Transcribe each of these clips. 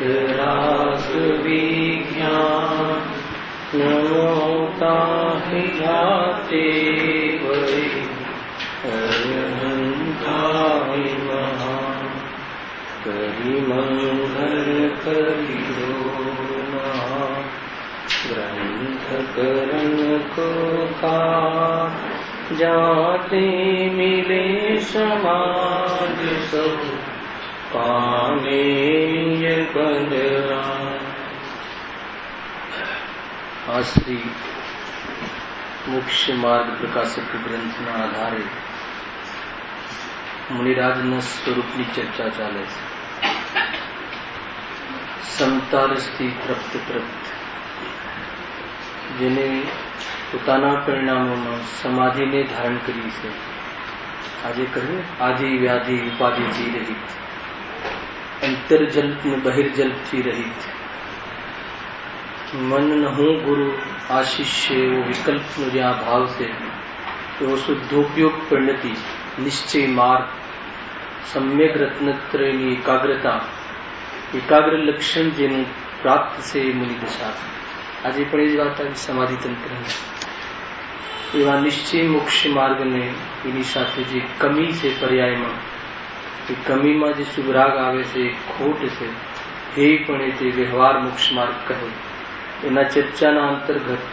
राग विज्ञान नमोता ही जाते वै अनंताय महान करि मंगल करियो ग्रंथ करण को का जाते मिले समाज सब पाने बंदरा। आ श्री मोक्ष मार्ग प्रकाशक ग्रंथના આધારે મુનિરાજના સ્વરૂપની ચર્ચા ચાલે છે. સમતા રસથી તૃપ્ત જેને પોતાના પરિણામોમાં સમાધિને ધારણ કરી છે. આજે કહ્યું આદિ વ્યાધિ ઉપાધિથી રહિત, અંતર્જલ્પ ને બહિર્જલ્પથી રહિત, મન ન હું ગુરુ આશિષ્ય એવો વિકલ્પનો જ્યાં ભાવ છે એવો શુદ્ધોપયોગ પરિણતિ નિશ્ચય માર્ગ સમ્યક રત્નત્રયની એકાગ્રતા એકાગ્ર લક્ષણ જેનું પ્રાપ્ત છે એ મુનિ દશા. આજે પણ એ જ વાત આવી સમાધિ તંત્ર એવા નિશ્ચય મોક્ષ માર્ગને એની સાથે જે કમી છે પર્યાયમાં એ કમીમાં જે શુભરાગ આવે છે એ ખોટ છે એ પણ તે વ્યવહાર મોક્ષ માર્ગ કહે. એના ચર્ચાના અંતર્ગત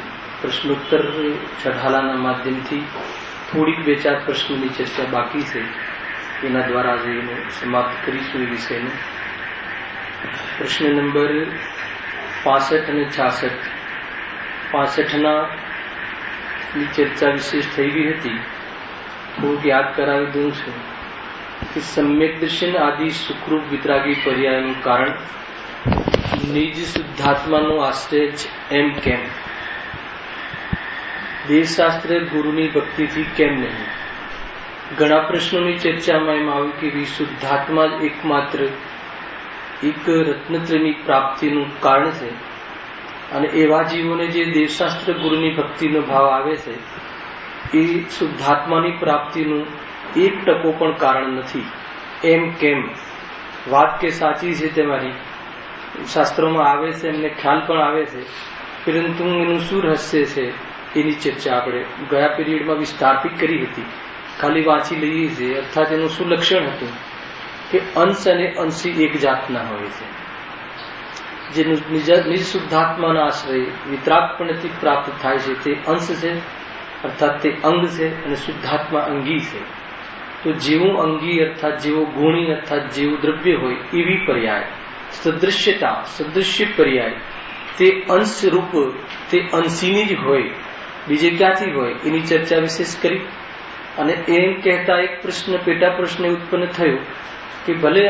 પ્રશ્નોત્તર ચઢાલાના માધ્યમથી થોડીક 2-4 પ્રશ્નોની ચર્ચા બાકી છે. એના દ્વારા આજે એને સમાપ્ત કરીશું એ વિષયને. પ્રશ્ન નંબર 65 અને 66. 65ના ની ચર્ચા વિશેષ થઈ ગઈ હતી. થોડુંક યાદ કરાવી દઉં છું કે સમ્યક દર્શન આદિ સુખરૂપ વિતરાગી પર્યાયનું કારણ નિજ શુદ્ધાત્માનો આશ્રય જ એમ કેમ? દેવશાસ્ત્ર ગુરુની ભક્તિથી કેમ નહીં? ઘણા પ્રશ્નોની ચર્ચામાં એમ આવ્યું કે શુદ્ધાત્મા જ એકમાત્ર એક રત્નત્રયની પ્રાપ્તિનું કારણ છે અને એવા જીવોને જે દેવશાસ્ત્ર ગુરુની ભક્તિનો ભાવ આવે છે એ શુદ્ધાત્માની પ્રાપ્તિનું 1% પણ કારણ નથી. એમ કેમ? વાત કે સાચી છે તમારી, શાસ્ત્રોમાં આવે છે, એમને ખ્યાલ પણ આવે છે, પરંતુ એનું શું રહસ્ય છે એની ચર્ચા આપણે ગયા પીરિયડમાં વિસ્તારથી કરી હતી. ખાલી વાંચી લઈએ છીએ. અર્થાત એનું શું લક્ષણ હતું કે અંશ અને અંશી એક જાતના હોય છે. જેનું નિજ શુદ્ધાત્માના આશ્રય વિતરાગપણથી પ્રાપ્ત થાય છે તે અંશ છે, અર્થાત તે અંગ છે, અને શુદ્ધાત્મા અંગી છે. તો જેવું અંગી અર્થાત જેવો ગુણી અર્થાત જેવું દ્રવ્ય હોય એવી પર્યાય સદૃશ્યતા સદૃશ્ય પર્યાય તે અંશ રૂપ તે અંશીની જ હોય, બીજે ક્યાંથી હોય એની ચર્ચા વિશેષ કરી. અને એમ કહેતા એક પ્રશ્ન પેટા પ્રશ્ન ઉત્પન્ન થયો કે ભલે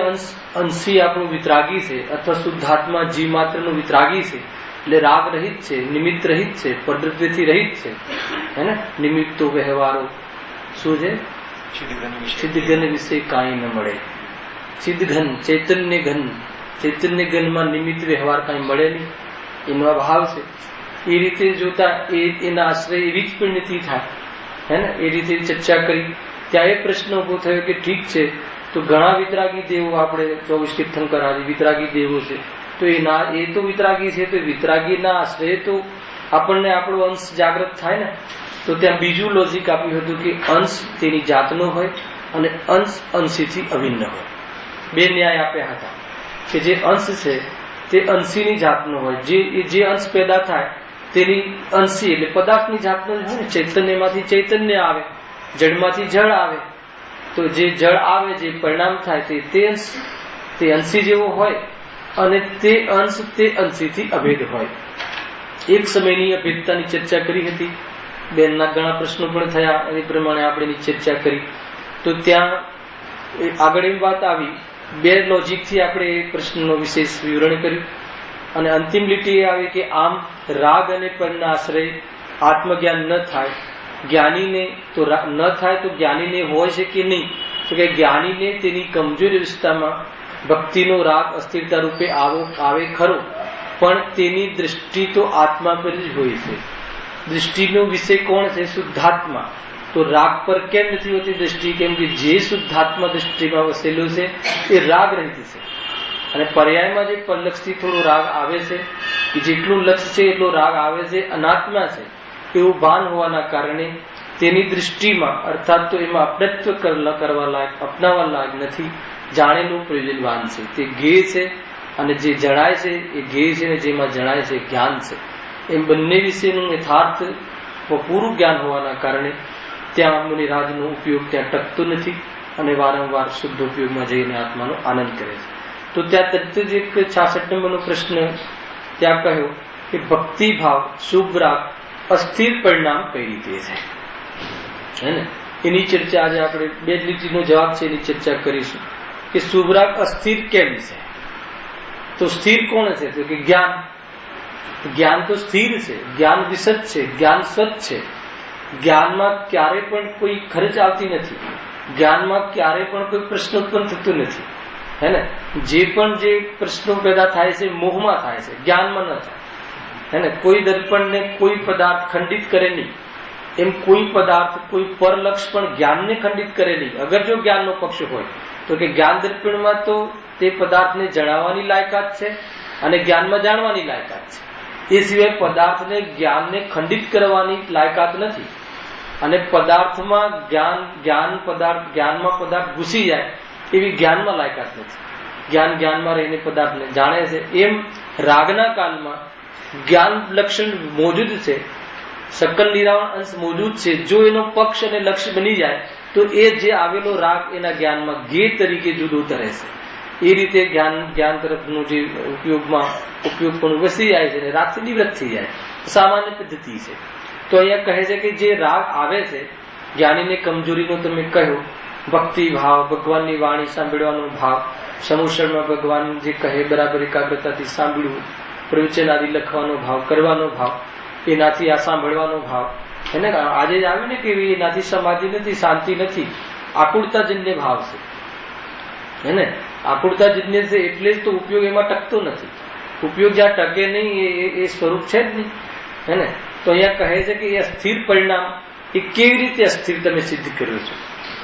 અંશી આપણું વિતરાગી છે અથવા શુદ્ધાત્મા જીવ માત્રનું વિતરાગી છે, એટલે રાગ રહિત છે, નિમિત્ત રહિત છે, પરદ્રવ્યથી રહિત છે, હે ને? નિમિત્તો વ્યવહારો શું છે? સિદ્ધઘન વિશે કાંઈ ન મળે. સિદ્ધઘન ચૈતન્ય ઘન, ચૈતન્ય ઘનમાં નિમિત્ત વ્યવહાર કાંઈ મળે નહીં, એનો અભાવ છે. એ રીતે જોતા એના આશ્રય એવી જ પરિણતિ થાય, હે ને? એ રીતે ચર્ચા કરી. ત્યાં એ પ્રશ્ન ઉભો થયો કે ઠીક છે, તો ઘણા વિતરાગી દેવો આપણે 24 તીર્થંકર આદિ વિતરાગી દેવો છે, તો એ તો વિતરાગી છે, તો વિતરાગીના આશ્રય તો આપણને આપણો અંશ જાગૃત થાય ને. તો ત્યાં બીજું લોજિક આપ્યું હતું કે અંશ તેની જાતનો હોય અને અંશ અંશીથી અભિન્ન હોય. 2 ન્યાય આપ્યા હતા કે જે અંશ છે તે અંશીની જાતનો હોય, જે અંશ પેદા થાય તેની અંશી એટલે પદાર્થની જાતનો જ હોય ને. ચૈતન્યમાંથી ચૈતન્ય આવે, જળમાંથી જળ આવે, તો જે જળ આવે જે પરિણામ થાય તે અંશી જેવો હોય અને તે અંશ તે અંશીથી અભેદ હોય. એક સમયની અભેદતાની ચર્ચા કરી હતી. બેનના ઘણા પ્રશ્નો પણ થયા, એની પ્રમાણે આપણે ચર્ચા કરી. તો ત્યાં આગળ એમ વાત આવી, 2 લોજિકથી આપણે એ પ્રશ્નનો વિશેષ વિવરણ કર્યું. અને અંતિમ લીટી એ આવી કે આમ રાગ અને પરના આશ્રય આત્મજ્ઞાન ન થાય, જ્ઞાનીને તો ન થાય તો જ્ઞાનીને હોય છે કે નહીં? તો કે જ્ઞાનીને તેની કમજોરી અવસ્થામાં ભક્તિનો રાગ અસ્થિરતા રૂપે આવે ખરો, પણ તેની દૃષ્ટિ તો આત્મા પર જ હોય છે. દૃષ્ટિનો વિષય કોણ છે? શુદ્ધાત્મા. તો રાગ પર કેમ નથી હોતી દૃષ્ટિ? કેમ કે જે શુદ્ધાત્મા દૃષ્ટિમાં વસેલો છે એ રાગ રહિત છે. અને પર્યાયમાં જે પરલક્ષથી થોડો રાગ આવે છે, કે જેટલું લક્ષ છે એટલો રાગ આવે છે, અનાત્મા છે એવું ભાન હોવાના કારણે તેની દૃષ્ટિમાં અર્થાત તો એમાં અપનત્વ કરવા લાયક, અપનાવવા લાયક નથી, જાણેલું પ્રયોજનવાન છે. તે જ્ઞેય છે અને જે જણાય છે એ જ્ઞેય છે, અને જેમાં જણાય છે જ્ઞાન છે. એમ બંને વિશેનું યથાર્થ પૂરું જ્ઞાન હોવાના કારણે ત્યાં મુનિરાજનો ઉપયોગ ત્યાં ટકતો નથી અને વારંવાર શુદ્ધ ઉપયોગમાં જઈને આત્માનો આનંદ કરે છે. તો ત્યાં તરત જ એક 66 નંબરનો પ્રશ્ન ત્યાં કહ્યો કે ભક્તિભાવ શુભ રાગ અસ્થિર પરિણામ કઈ રીતે છે, હે ને? એની ચર્ચા આજે આપણે 2 લીટીનો જવાબ છે એની ચર્ચા કરીશું કે શુભ રાગ અસ્થિર કેમ છે. તો સ્થિર કોણ છે? તો કે જ્ઞાન. જ્ઞાન તો સ્થિર છે, જ્ઞાન વિશદ છે, જ્ઞાન સ્વચ્છ છે. જ્ઞાનમાં ક્યારે પણ કોઈ ખર્ચ આવતી નથી, જ્ઞાનમાં ક્યારે પણ કોઈ પ્રશ્ન ઉત્પન્ન થતું નથી, હે ને? જે પણ જે પ્રશ્નો પેદા થાય છે મોહમાં થાય છે, જ્ઞાનમાં ન થાય, હે ને? કોઈ દર્પણને કોઈ પદાર્થ ખંડિત કરે નહીં, એમ કોઈ પદાર્થ કોઈ પરલક્ષ પણ જ્ઞાનને ખંડિત કરે નહીં. અગર જો જ્ઞાનનો પક્ષ હોય તો કે જ્ઞાન દર્પણમાં તો તે પદાર્થને જણાવવાની લાયકાત છે અને જ્ઞાનમાં જાણવાની લાયકાત છે. એ સિવાય પદાર્થને જ્ઞાનને ખંડિત કરવાની લાયકાત નથી. અને પદાર્થમાં જ્ઞાનમાં પદાર્થ ઘૂસી જાય એવી જ્ઞાનમાં લાયકાત નથી. જ્ઞાનમાં રહીને પદાર્થને જાણે છે. એમ રાગના કાલમાં જ્ઞાન લક્ષણ મોજૂદ છે, સકલ નિરાવરણ અંશ મોજૂદ છે. જો એનો પક્ષ અને લક્ષ્ય બની જાય તો એ જે આવેલો રાગ એના જ્ઞાનમાં જ્ઞેય તરીકે જુદો તરે છે. એ રીતે જ્ઞાન તરફનું જે ઉપયોગ પણ વસી જાય છે અને રાગથી નિવૃત્ત થઈ જાય, સામાન્ય પદ્ધતિ છે. તો અહીંયા કહે છે કે જે રાગ આવે છે, જ્ઞાનીને કમજોરીનો તમે કહ્યો ભક્તિ ભાવ, ભગવાનની વાણી સાંભળવાનો ભાવ, સમૂહમાં ભગવાન જે કહે બરાબર એકાગ્રતાથી સાંભળવું, પ્રવચન આદિ લખવાનો ભાવ, કરવાનો ભાવ, એનાથી આ સાંભળવાનો ભાવ, એને આજે જ આવ્યું ને કે એનાથી સમાધિ નથી, શાંતિ નથી, આકુળતાજન્ય ભાવ છે, હે ને? આકુળતાજન્ય છે એટલે જ તો ઉપયોગ એમાં ટકતો નથી. ઉપયોગ જ્યાં ટકે નહીં એ સ્વરૂપ છે જ નહીં, હે ને? તો અહીંયા કહે છે કે એ અસ્થિર પરિણામ એ કેવી રીતે અસ્થિર તમે સિદ્ધ કર્યો છો,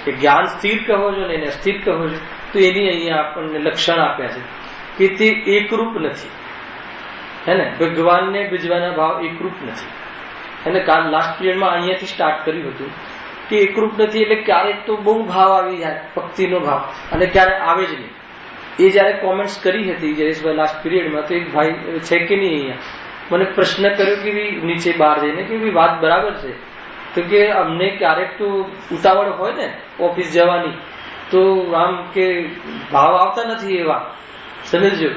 કે જ્ઞાન સ્થિર કહો છો ને એને અસ્થિર કહો છો. તો એની અહીંયા આપણને લક્ષણ આપ્યા છે કે તે એકરૂપ નથી, હે ને? ભગવાનને ભજવાના ભાવ એકરૂપ નથી. અને કાલ લાસ્ટ પિરિયડમાં અહીંયાથી સ્ટાર્ટ કર્યું હતું કે એકરૂપ નથી એટલે ક્યારેક તો બહુ ભાવ આવી જાય, ભક્તિનો ભાવ, અને ક્યારેક આવે જ નહીં. એ જયારે કોમેન્ટ્સ કરી હતી જયેશભાઈ લાસ્ટ પિરિયડમાં, તો એક ભાઈ છે કે નહીં અહીંયા મને પ્રશ્ન કર્યો કે નીચે બહાર જઈને કે વાત બરાબર છે, તો કે અમને ક્યારેક તો ઉતાવળ હોય ને ઓફિસ જવાની, તો આમ કે ભાવ આવતા નથી એવા, સમજજો,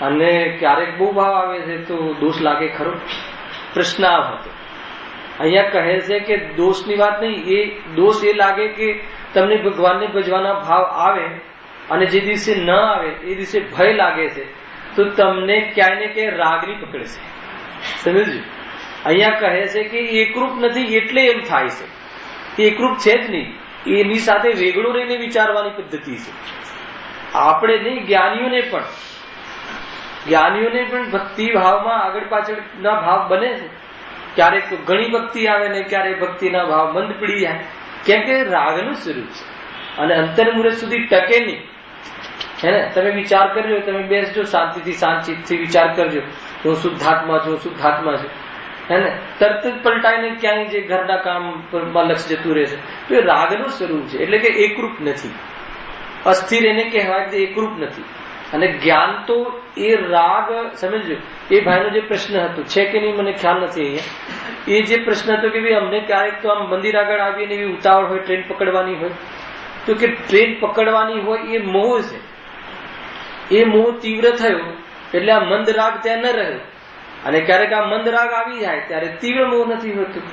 અને ક્યારેક બહુ ભાવ આવે છે તો દોષ લાગે ખરો? પ્રશ્ન આ હતો. અહીંયા કહે છે કે દોષની વાત નહીં, એ દોષ એ લાગે કે તમને ભગવાનને ભજવાના ભાવ આવે અને જે દિવસે ન આવે એ દિવસે ભય લાગે છે, તો તમને ક્યાંય ને ક્યાંય રાગની પકડે છે, સમજ્યું? અહીંયા કહે છે કે એકરૂપ નથી એટલે એમ થાય છે, એકરૂપ છે જ નહીં, એની સાથે વેગળું રહીને વિચારવાની પદ્ધતિ છે. આપણે નહીં, જ્ઞાનીઓને પણ ભક્તિ ભાવમાં આગળ પાછળના ભાવ બને છે. ક્યારેક તો ઘણી ભક્તિ આવે ને ક્યારેક ભક્તિના ભાવ મંદ પડી જાય, કેમ કે રાગનું સ્વરૂપ છે અને અંતર્મુહૂર્ત સુધી ટકે નહીં, હે ને? તમે વિચાર કરજો, તમે બેસજો શાંતિથી, શાંતિથી વિચાર કરજો, હું શુદ્ધાત્મા છું, શુદ્ધાત્મા છું, હે ને? તરત જ પલટાઈને ક્યાંય જે ઘરના કામમાં લક્ષ જતું રહેશે. તો એ રાગનું સ્વરૂપ છે, એટલે કે એકરૂપ નથી, અસ્થિર એને કહેવાય કે એકરૂપ નથી. અને જ્ઞાન તો એ રાગ, સમજજો, એ ભાઈનો જે પ્રશ્ન હતો છે કે નહીં મને ખ્યાલ નથી અહીંયા, એ જે પ્રશ્ન હતો કે ભાઈ અમને ક્યારેક તો આમ મંદિર આગળ આવીને એવી ઉતાવળ હોય, ટ્રેન પકડવાની હોય, તો કે ટ્રેન પકડવાની હોય એ મોહ છે, એ મોહ તીવ્ર થયો એટલે આ મંદ રાગ ત્યાં ન રહ્યો, અને ક્યારેક આ મંદ રાગ આવી જાય ત્યારે તીવ્ર મોહ નથી હોતું.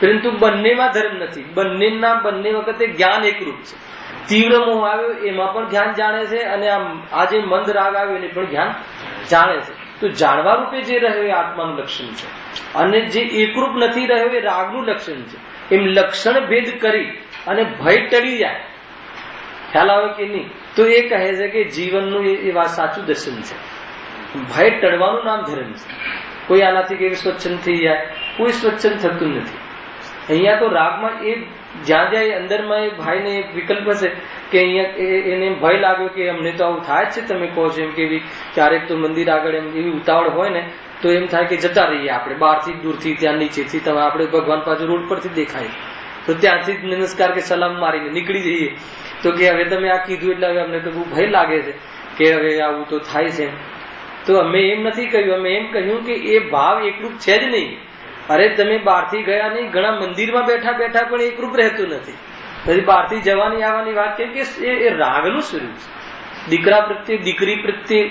પરંતુ બંનેમાં ધર્મ નથી, બંને વખતે જ્ઞાન એકરૂપ છે. તીવ્ર મોહ આવ્યો એમાં પણ જ્ઞાન જાણે છે, અને આ જે મંદ રાગ આવ્યો એને પણ જ્ઞાન જાણે છે. તો જાણવા રૂપે જે રહ્યો એ આત્માનું લક્ષણ છે, અને જે એકરૂપ નથી રહ્યો એ રાગનું લક્ષણ છે. એમ લક્ષણ ભેદ કરી અને ભય ટળી જાય, ખ્યાલ આવે કે નહીં? તો એ કહે છે કે જીવનનું એ વાત સાચું દર્શન છે. ભય ટળવાનું નામ ધર્મ છે. કોઈ આનાથી કેવી સ્વચ્છંદ થઈ જાય, કોઈ સ્વચ્છંદ થતું નથી. અહીંયા તો રાગમાં એ જ્યાં જ્યાં અંદરમાં એ ભાઈને વિકલ્પ હશે કે અહીંયા એને ભય લાગ્યો કે અમને તો આવું થાય જ છે, તમે કહો છો એમ કે ક્યારેક તો મંદિર આગળ એમ એવી ઉતાવળ હોય ને તો એમ થાય કે જતા રહીએ આપણે બહારથી દૂરથી, ત્યાં નીચેથી, તમે આપણે ભગવાન પાછું રોડ પરથી દેખાય તો ત્યાંથી નમસ્કાર કે સલામ મારીને નીકળી જઈએ. તો કે હવે તમે આ કીધું એટલે હવે અમને તો બહુ ભય લાગે છે કે હવે આવું તો થાય છે. તો અમે એમ નથી કહ્યું, અમે એમ કહ્યું કે એ ભાવ એકરૂપ છે જ નહીં. અરે તમે બહારથી ગયા નહીં, ઘણા મંદિરમાં બેઠા બેઠા પણ એકરૂપ રહેતું નથી. પછી બહારથી જવાની આવવાની વાત કેમ કે એ રાગનું સ્વરૂપ છે. દીકરા પ્રત્યે, દીકરી પ્રત્યે,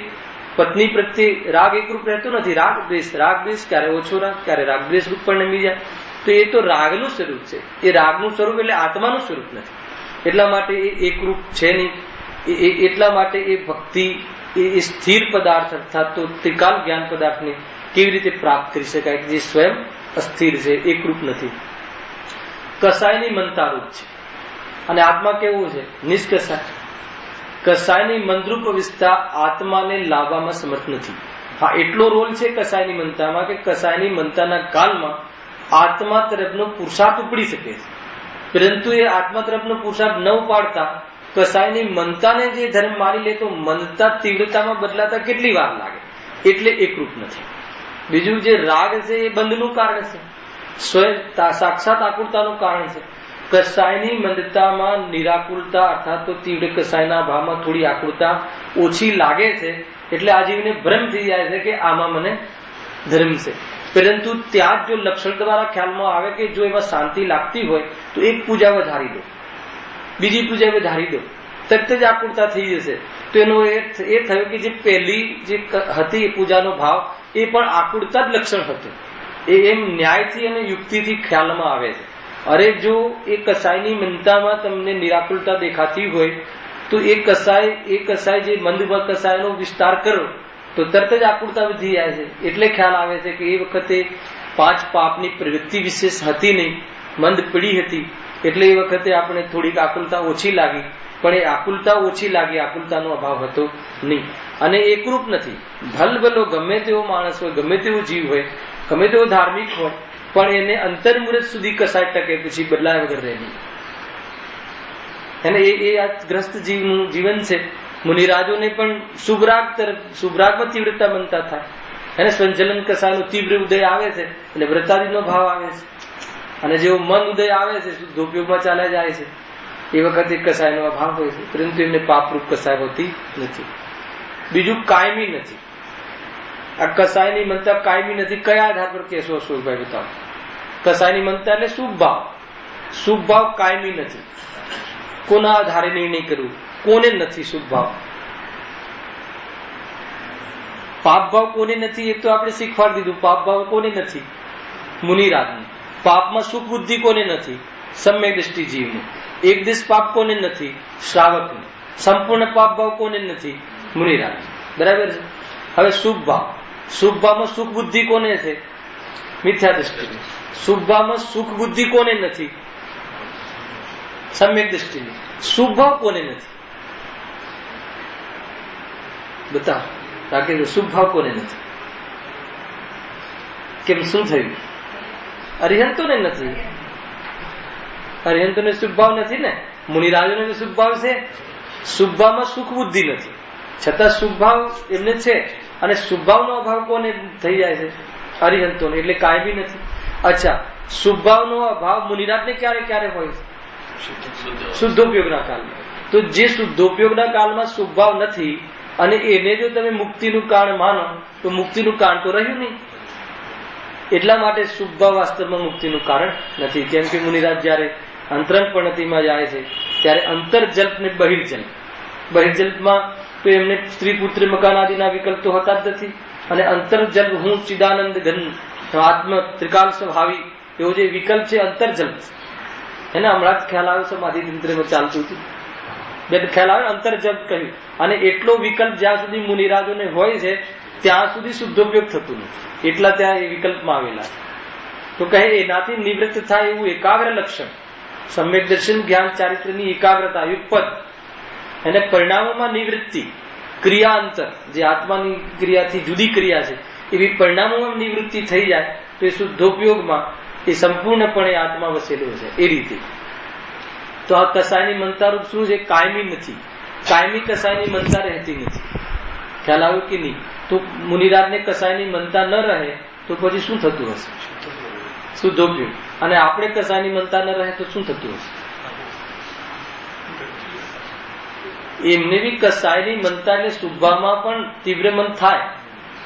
પત્ની પ્રત્યે રાગ એકરૂપ રહેતો નથી. રાગ દ્વેષ ક્યારે ઓછો રાગ, ક્યારે રાગ દ્વેષ રૂપ પણ નમી જાય. તો એ તો રાગનું સ્વરૂપ છે. એ રાગનું સ્વરૂપ એટલે આત્માનું સ્વરૂપ નથી. એટલા માટે એ એકરૂપ છે નહીં. એટલા માટે એ ભક્તિ એ સ્થિર પદાર્થ અર્થાત તો ત્રિકાલ જ્ઞાન પદાર્થને કેવી રીતે પ્રાપ્ત કરી શકાય જે સ્વયં અસ્થિર છે, એકરૂપ નથી. કસાયની મનતા રૂપ છે અને આત્મા કેવું છે? નિષ્કસાય. કસાયની મંદરૂપ અવસ્થા આત્માને લાવવામાં સમર્થ નથી. હા, એટલો રોલ છે કસાયની મનતામાં કે કસાયની મનતાના કાલમાં આત્મા તરફનો પુરુષાર્થ ઉપડી શકે છે, પરંતુ એ આત્મા તરફનો પુરુષાર્થ ન ઉપાડતા કસાયની મનતાને જે ધર્મ મારી લે તો મનતા તીવ્રતામાં બદલાતા કેટલી વાર લાગે, એટલે એકરૂપ નથી. બીજું જે રાગ છે એ બંધનું કારણ છે, સ્વયં સાક્ષાત આકુળતાનું કારણ છે. કસાયની મંદતામાં નિરાકુળતા અર્થાત તો તીવ્ર કસાયના ભાવમાં થોડી આકુળતા ઓછી લાગે છે, એટલે આ જીવને ભ્રમ થઈ જાય છે કે આમાં મને ધર્મ છે. પરંતુ ત્યાં જ જો લક્ષણ દ્વારા ખ્યાલમાં આવે કે જો એમાં શાંતિ લાગતી હોય તો એક પૂજા વધારી દો, બીજી પૂજા વધારી દો, તરત જ આકુળતા થઈ જશે. તો એનો એ થયો કે જે પહેલી જે હતી એ પૂજાનો ભાવ એ પણ આકુળતા જ લક્ષણ હતું. એ એમ ન્યાયથી અને યુક્તિથી ખ્યાલમાં આવે છે. અરે જો એ કસાયની મનતામાં તમને નિરાકુળતા દેખાતી હોય તો એ કસાય જે મંદ કસાયનો વિસ્તાર કરો તો તરત જ આકુળતા વધી જાય છે. એટલે ખ્યાલ આવે છે કે એ વખતે 5 પાપની પ્રવૃત્તિ વિશેષ હતી નહીં, મંદ પીડી હતી. એટલે એ વખતે આપણે થોડીક આકુલતા ઓછી લાગી, પણ એ આકુલતા ઓછી લાગી, આકુલતાનો અભાવ હતો નહીં. અને એકરૂપ નથી. ભલભલો ગમે તેવો માણસ હોય, ગમે તેવો જીવ હોય, ગમે તેવો ધાર્મિક હોય, પણ એને અંતર્મુહૂર્ત સુધી કસાય ટકે પછી બદલાય વગર રહે નહીં. અને એ આ ગ્રસ્ત જીવનું જીવન છે. મુનિરાજોને પણ શુભરાગમાં તીવ્રતા બનતા થાય. એને સંચલન કસાયનો તીવ્ર ઉદય આવે છે એટલે વ્રતાદિનો ભાવ આવે છે. અને જેવો મન ઉદય આવે છે, શુદ્ધોપયોગમાં ચાલ્યા જાય છે, એ વખતે કસાયનો અભાવ હોય છે. પરંતુ એમને પાપરૂપ કસાય હોતી નથી. બીજું કાયમી નથી. આ કસાયની મનતા કાયમી નથી. કયા આધાર પર કહેશો અશોકભાઈ બતાવો? કસાયની મનતા એટલે શુભ ભાવ. શુભ ભાવ કાયમી નથી. કોના આધારે નિર્ણય કરવું? કોને નથી શુભ ભાવ? પાપ ભાવ કોને નથી? એ તો આપણે શીખવાડી દીધું. પાપ ભાવ કોને નથી? મુનિરાજને. પાપમાં સુખ બુદ્ધિ કોને નથી? સમ્યક દ્રષ્ટિ જીવને. એક દિશ પાપ કોને નથી? શ્રાવકને. સંપૂર્ણ પાપ ભાવ કોને નથી? મુનિરાજ. બરાબર છે. હવે શુભ ભાવ. શુભ ભાવમાં સુખ બુદ્ધિ કોને છે? મિથ્યા દ્રષ્ટિ. શુભ ભાવમાં સુખ બુદ્ધિ કોને નથી? સમ્યક દ્રષ્ટિ. શુભ ભાવ કોને નથી? બતાવો. બાકી શુભ ભાવ કોને નથી? કેમ, શું થયું? અરિહંતોને નથી. અરિહંતોને શુભ ભાવ નથી ને. મુનિરાજોને શુભ ભાવ છે. શુભ ભાવમાં સુખ બુદ્ધિ નથી, છતાં શુભ ભાવ એમને છે. અને શુભ ભાવનો અભાવ કોને થઈ જાય છે? અરિહંતોને. એટલે કાયમી નથી. અચ્છા, શુભ ભાવનો અભાવ મુનિરાજને ક્યારે ક્યારે હોય છે? શુદ્ધોપયોગના કાળમાં. તો જે શુદ્ધોપયોગના કાળમાં શુભ ભાવ નથી અને એને જો તમે મુક્તિનું કારણ માનો તો મુક્તિનું કારણ તો રહ્યું નહીં. એટલા માટે શુભ ભાવ વાસ્તવમાં મુક્તિનું કારણ નથી. કેમ કે મુનિરાજ જયારે અંતરંગ પણતિમાં જાય છે ત્યારે અંતર્જલ્પ ને બહિર્જલ્પમાં તો એમને સ્ત્રી પુત્ર મકાન આદિના વિકલ્પ તો હોતા જ નથી. અને અંતર્જલ્પ હું ચિદાનંદ ઘન આત્મ ત્રિકાલ સ્વભાવી એવો જે વિકલ્પ છે અંતર્જલ્પ. એને હમણાં જ ખ્યાલ આવ્યો સમાધિ તંત્રમાં ચાલતું હતું. ખ્યાલ આવે અંતર્જલ્પ કહ્યું. અને એટલો વિકલ્પ જ્યાં સુધી મુનિરાજોને હોય છે ત્યાં સુધી શુદ્ધોપયોગ થતું નથી. એટલા ત્યાં એ વિકલ્પમાં આવેલા છે. તો કહે એનાથી નિવૃત્ત થાય એવું એકાગ્ર લક્ષણ, સમ્યક દર્શન જ્ઞાન ચારિત્રની એકાગ્રતા યુગપદ, એને પરિણામોમાં નિવૃત્તિ, ક્રિયા અંતર જે આત્માની ક્રિયાથી જુદી ક્રિયા છે એવી પરિણામોમાં નિવૃત્તિ થઈ જાય તો એ શુદ્ધોપયોગમાં એ સંપૂર્ણપણે આત્મા વસેલો છે. એ રીતે તો આ કસાયની મનતા રૂપ શું છે? કાયમી નથી. કાયમી કસાયની મનતા રહેતી નથી. ખ્યાલ આવ્યો કે નહીં? તો મુનિરાજને કસાયની મનતા ન રહે તો પછી શું થતું હશે? શુદ્ધોપયોગ. અને આપણે કસાયની મનતા ન રહે તો શું થતું હશે? એમને બી કસાયની મનતા એટલે શુભમાં પણ તીવ્ર મન થાય,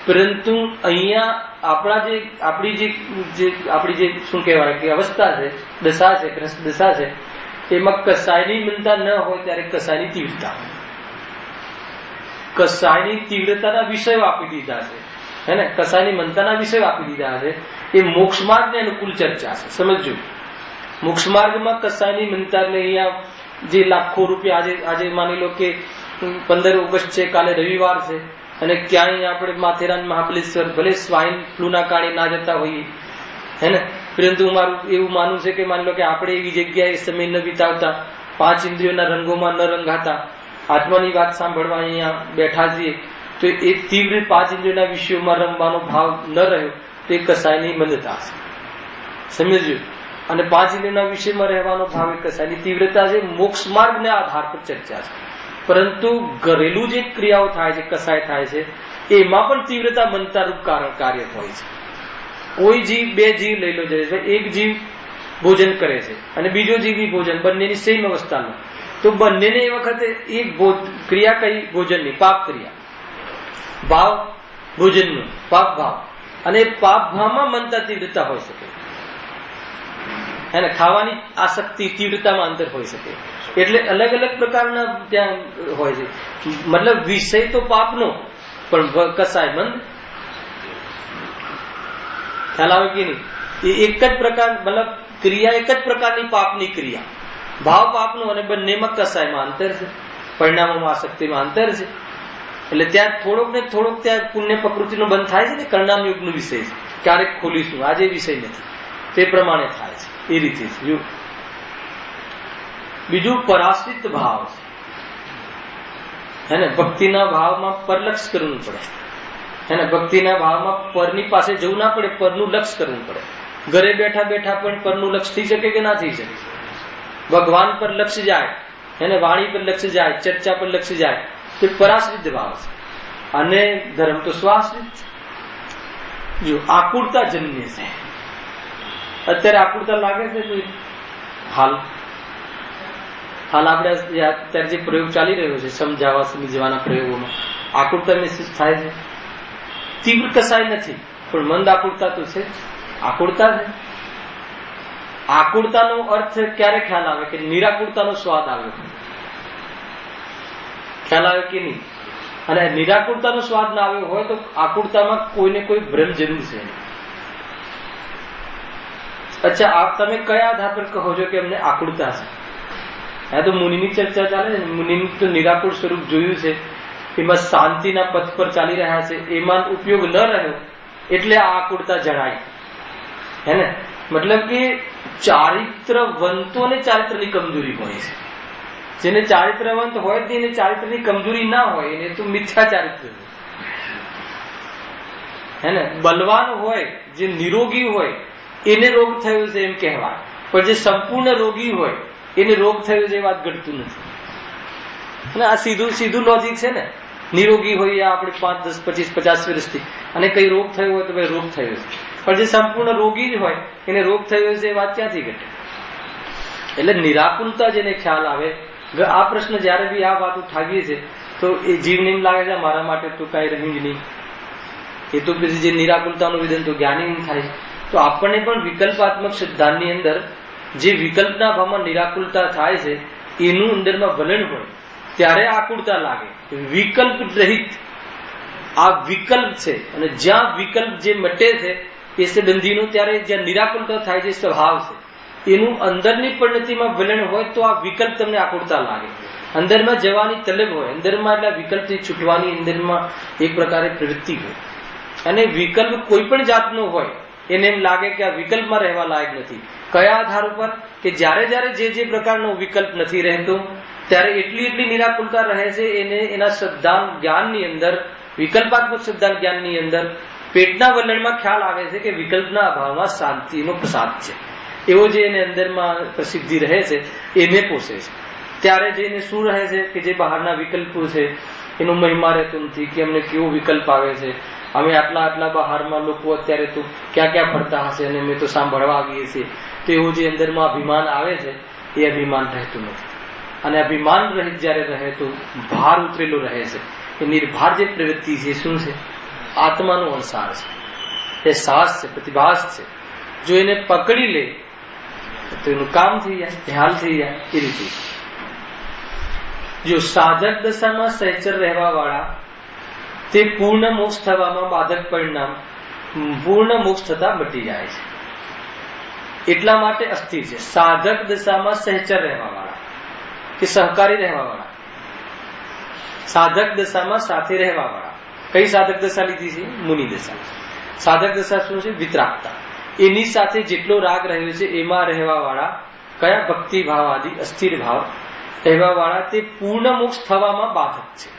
પરંતુ અહીંયા આપણી જે શું કહેવાય કે અવસ્થા છે, દશા છે, ગ્રસ્ત દશા છે, એમાં કસાયની મનતા ન હોય ત્યારે કસાયની તીવ્રતા, કસાયની તીવ્રતાના વિષયો આપી દીધા છે, હે ને? કસાયની મનતાના વિષયો આપી દીધા છે. એ મોક્ષ માર્ગને અનુકૂળ ચર્ચા છે. સમજો, મોક્ષ માર્ગમાં કસાયની મનતા એટલે અહીંયા જે લાખો રૂપિયા આજે માની લો કે 15 ઓગસ્ટ છે, કાલે રવિવાર છે, અને ક્યાંય આપણે માથેરાન મહાબલેશ્વર ભલે સ્વાઇન ફ્લૂના કારણે ના જતા હોઈએ, હે ને, પરંતુ મારું એવું માનવું છે કે માની લો કે આપણે એવી જગ્યાએ સમય ન વિતાવતા, 5 ઇન્દ્રિયોના રંગોમાં ન રંગાતા, આત્માની વાત સાંભળવા અહીંયા બેઠા છીએ, તો એ તીવ્ર 5 ઇન્દ્રિયોના વિષયોમાં રમવાનો ભાવ ન રહ્યો તો એ કસાયની મંદતા છે. સમજ્યું? અને 5 ઇન્દ્રિયોના વિષયમાં રહેવાનો ભાવ એ કસાયની તીવ્રતા છે. મોક્ષ માર્ગના આધાર પર ચર્ચા છે. પરંતુ ઘરેલું જે ક્રિયાઓ થાય છે, કસાય થાય છે, એમાં પણ તીવ્રતા મનતા રૂપ કાર્ય હોય છે. કોઈ જીવ, 2 જીવ લઈ લો જાય, એક જીવ ભોજન કરે છે અને બીજો જીવ ભોજન, બંનેની સેમ અવસ્થામાં, તો બંનેને એ વખતે એક ક્રિયા કઈ? ભોજનની પાપ ક્રિયા, ભાવ ભોજનનો પાપ ભાવ, અને પાપ ભાવમાં મનતા તીવ્રતા હોઈ શકે, એને ખાવાની આસક્તિ તીવ્રતામાં અંતર હોઈ શકે. એટલે અલગ અલગ પ્રકારના ત્યાં હોય છે. મતલબ વિષય તો પાપનો, પણ કસાય મંદ. ખ્યાલ આવે કે નહીં? એ એક જ પ્રકાર, મતલબ ક્રિયા એક જ પ્રકારની પાપની ક્રિયા, ભાવ પાપનો, અને બંનેમાં કસાયમાં અંતર છે, પરિણામોમાં આસક્તિમાં અંતર છે. એટલે ત્યાં થોડોક ને થોડોક ત્યાં પુણ્ય પ્રકૃતિનો બંધ થાય છે ને. કર્ણામ યુગનો વિષય છે, ક્યારેક ખોલીશું, આજે વિષય નથી, તે પ્રમાણે થાય છે. એ રીતે છે. બીજું પરાશ્રિત ભાવ છે, હે ને? ભક્તિના ભાવમાં પરલક્ષ કરવું પડે, હે ને? ભક્તિના ભાવમાં પરની પાસે જવું ના પડે, પરનું લક્ષ કરવું પડે. ઘરે બેઠા બેઠા પણ પરનું લક્ષ થઈ શકે કે ના થઈ શકે? ભગવાન પર લક્ષ જાય, હે ને? વાણી પર લક્ષ જાય, ચર્ચા પર લક્ષ જાય, તો પરાશ્રિત ભાવ છે. અને ધર્મ તો સ્વાશ્રિત. જો આકુરતા જન્મે છે, અત્યારે આકુરતા લાગે છે તો હાલ આપણે અત્યારે જે પ્રયોગ ચાલી રહ્યો છે, સમજવાના પ્રયોગોમાં આકુરતા મહેસૂસ થાય છે. તીવ્ર કસાય નથી, પણ મંદ આકુરતા તો છે. આકુરતા છે. આકુરતાનો અર્થ ક્યારે ખ્યાલ આવે? કે નિરાકુરતાનો સ્વાદ આવ્યો. ખ્યાલ આવે કે નહીં? અને નિરાકુરતાનો સ્વાદ ના આવ્યો હોય તો આકુરતામાં કોઈને કોઈ ભ્રમ જરૂર છે. અચ્છા, આપ તમે કયા આધાર પર કહો છો કે અમને આકુરતા છે? આ તો મુનિની ચર્ચા ચાલે છે. મુનિનું તો નિરાકુર સ્વરૂપ જોયું છે, એમાં શાંતિના પથ પર ચાલી રહ્યા છે, એમાં ઉપયોગ ન રહ્યો એટલે આ આકુરતા જણાય, હે ને? મતલબ કે ચારિત્રવંતોને ચારિત્રની કમજોરી હોય છે. જેને ચારિત્રવંત હોય તેને ચારિત્રની કમજોરી ના હોય, એને તો મિથ્યા ચારિત્ર, હે ને? બલવાન હોય, જે નિરોગી હોય, એને રોગ થયો છે એમ કહેવાય, પણ જે સંપૂર્ણ રોગી હોય એને રોગ થયો છે એ વાત ઘટતું નથી. અને આ સીધું લોજિક છે ને. નિરોગી હોય આપણે 5, 10, 25, 50 વર્ષથી, અને કઈ રોગ થયો હોય તો ભાઈ રોગ થયો છે, પણ જે સંપૂર્ણ રોગી જ હોય એને રોગ થયો છે એ વાત ક્યાંથી ઘટે? એટલે નિરાકુરતા જેને ખ્યાલ આવે, આ પ્રશ્ન જયારે બી આ વાત ઉઠાવીએ છે તો એ જીવને એમ લાગે છે મારા માટે તો કઈ રહ્યું જ નહીં. એ તો પછી જે નિરાકુરતાનું વિધાન તો જ્ઞાની થાય છે. તો આપણને પણ વિકલ્પાત્મક સિદ્ધાંતની અંદર જે વિકલ્પના ભાવમાં નિરાકુરતા થાય છે એનું અંદરમાં વલણ હોય ત્યારે આકુરતા લાગે. વિકલ્પ રહિત આ વિકલ્પ છે, અને જ્યાં વિકલ્પ જે મટે છે એ સંબંધીનું ત્યારે જ્યાં નિરાકુરતા થાય છે, સ્વભાવ છે, એનું અંદરની પરિણતિમાં વલણ હોય તો આ વિકલ્પ તમને આકુરતા લાગે. અંદરમાં જવાની તલબ હોય, અંદરમાં એટલે વિકલ્પથી છૂટવાની અંદરમાં એક પ્રકારે પ્રવૃત્તિ હોય. અને વિકલ્પ કોઈ પણ જાતનો હોય એને એમ લાગે કે આ વિકલ્પમાં રહેવા લાયક નથી. કયા આધાર ઉપર? કે જ્યારે જે પ્રકારનો વિકલ્પ નથી રહેતો ત્યારે એટલી નિરાકુરતા રહે છે. એને એના સિદ્ધાંત જ્ઞાનની અંદર, વિકલ્પાત્મક સિદ્ધાંત જ્ઞાનની અંદર પેટના વલણમાં ખ્યાલ આવે છે કે વિકલ્પના અભાવમાં શાંતિનો પ્રસાદ છે. એવો જે એને અંદરમાં પ્રસિદ્ધિ રહે છે એને પોષે છે. ત્યારે જઈને શું રહે છે કે જે બહારના વિકલ્પો છે એનો મહિમા રહેતો નથી કે અમને કેવો વિકલ્પ આવે છે, અમે આટલા બહારમાં લોકો અત્યારે તો ક્યાં ક્યાં ફરતા હશે અને અમે તો સાંભળવા આવીએ છીએ. તો એવું જે અંદરમાં અભિમાન આવે છે એ અભિમાન રહેતું નથી. અને અભિમાન રહિત જયારે રહે તો ભાર ઉતરેલો રહે છે. એ નિર્ભાર જે પ્રવૃત્તિ છે શું છે? આત્માનો અણસાર છે, એ સાહસ છે, પ્રતિભાસ છે. જો એને પકડી લે તો એનું કામ થઈ જાય, હાલ થઈ જાય. એ રીતે જો સાધક દશામાં સહેચર રહેવા વાળા તે પૂર્ણ મોક્ષ થવામાં બાધક પરિણામ પૂર્ણ મોક્ષ થતા મટી જાય છે. એટલા માટે અસ્થિર છે. સાધક દશામાં સહેચર રહેવા વાળા કે સહકારી રહેવા વાળા, સાધક દશામાં સાથે રહેવા વાળા. કઈ સાધક દશા લીધી છે? મુનિ દશા. સાધક દશા શું છે? વિતરાગતા. એની સાથે જેટલો રાગ રહ્યો છે એમાં રહેવા વાળા કયા? ભક્તિ ભાવ આદિ અસ્થિર ભાવ રહેવા વાળા તે પૂર્ણ મોક્ષ થવામાં બાધક છે.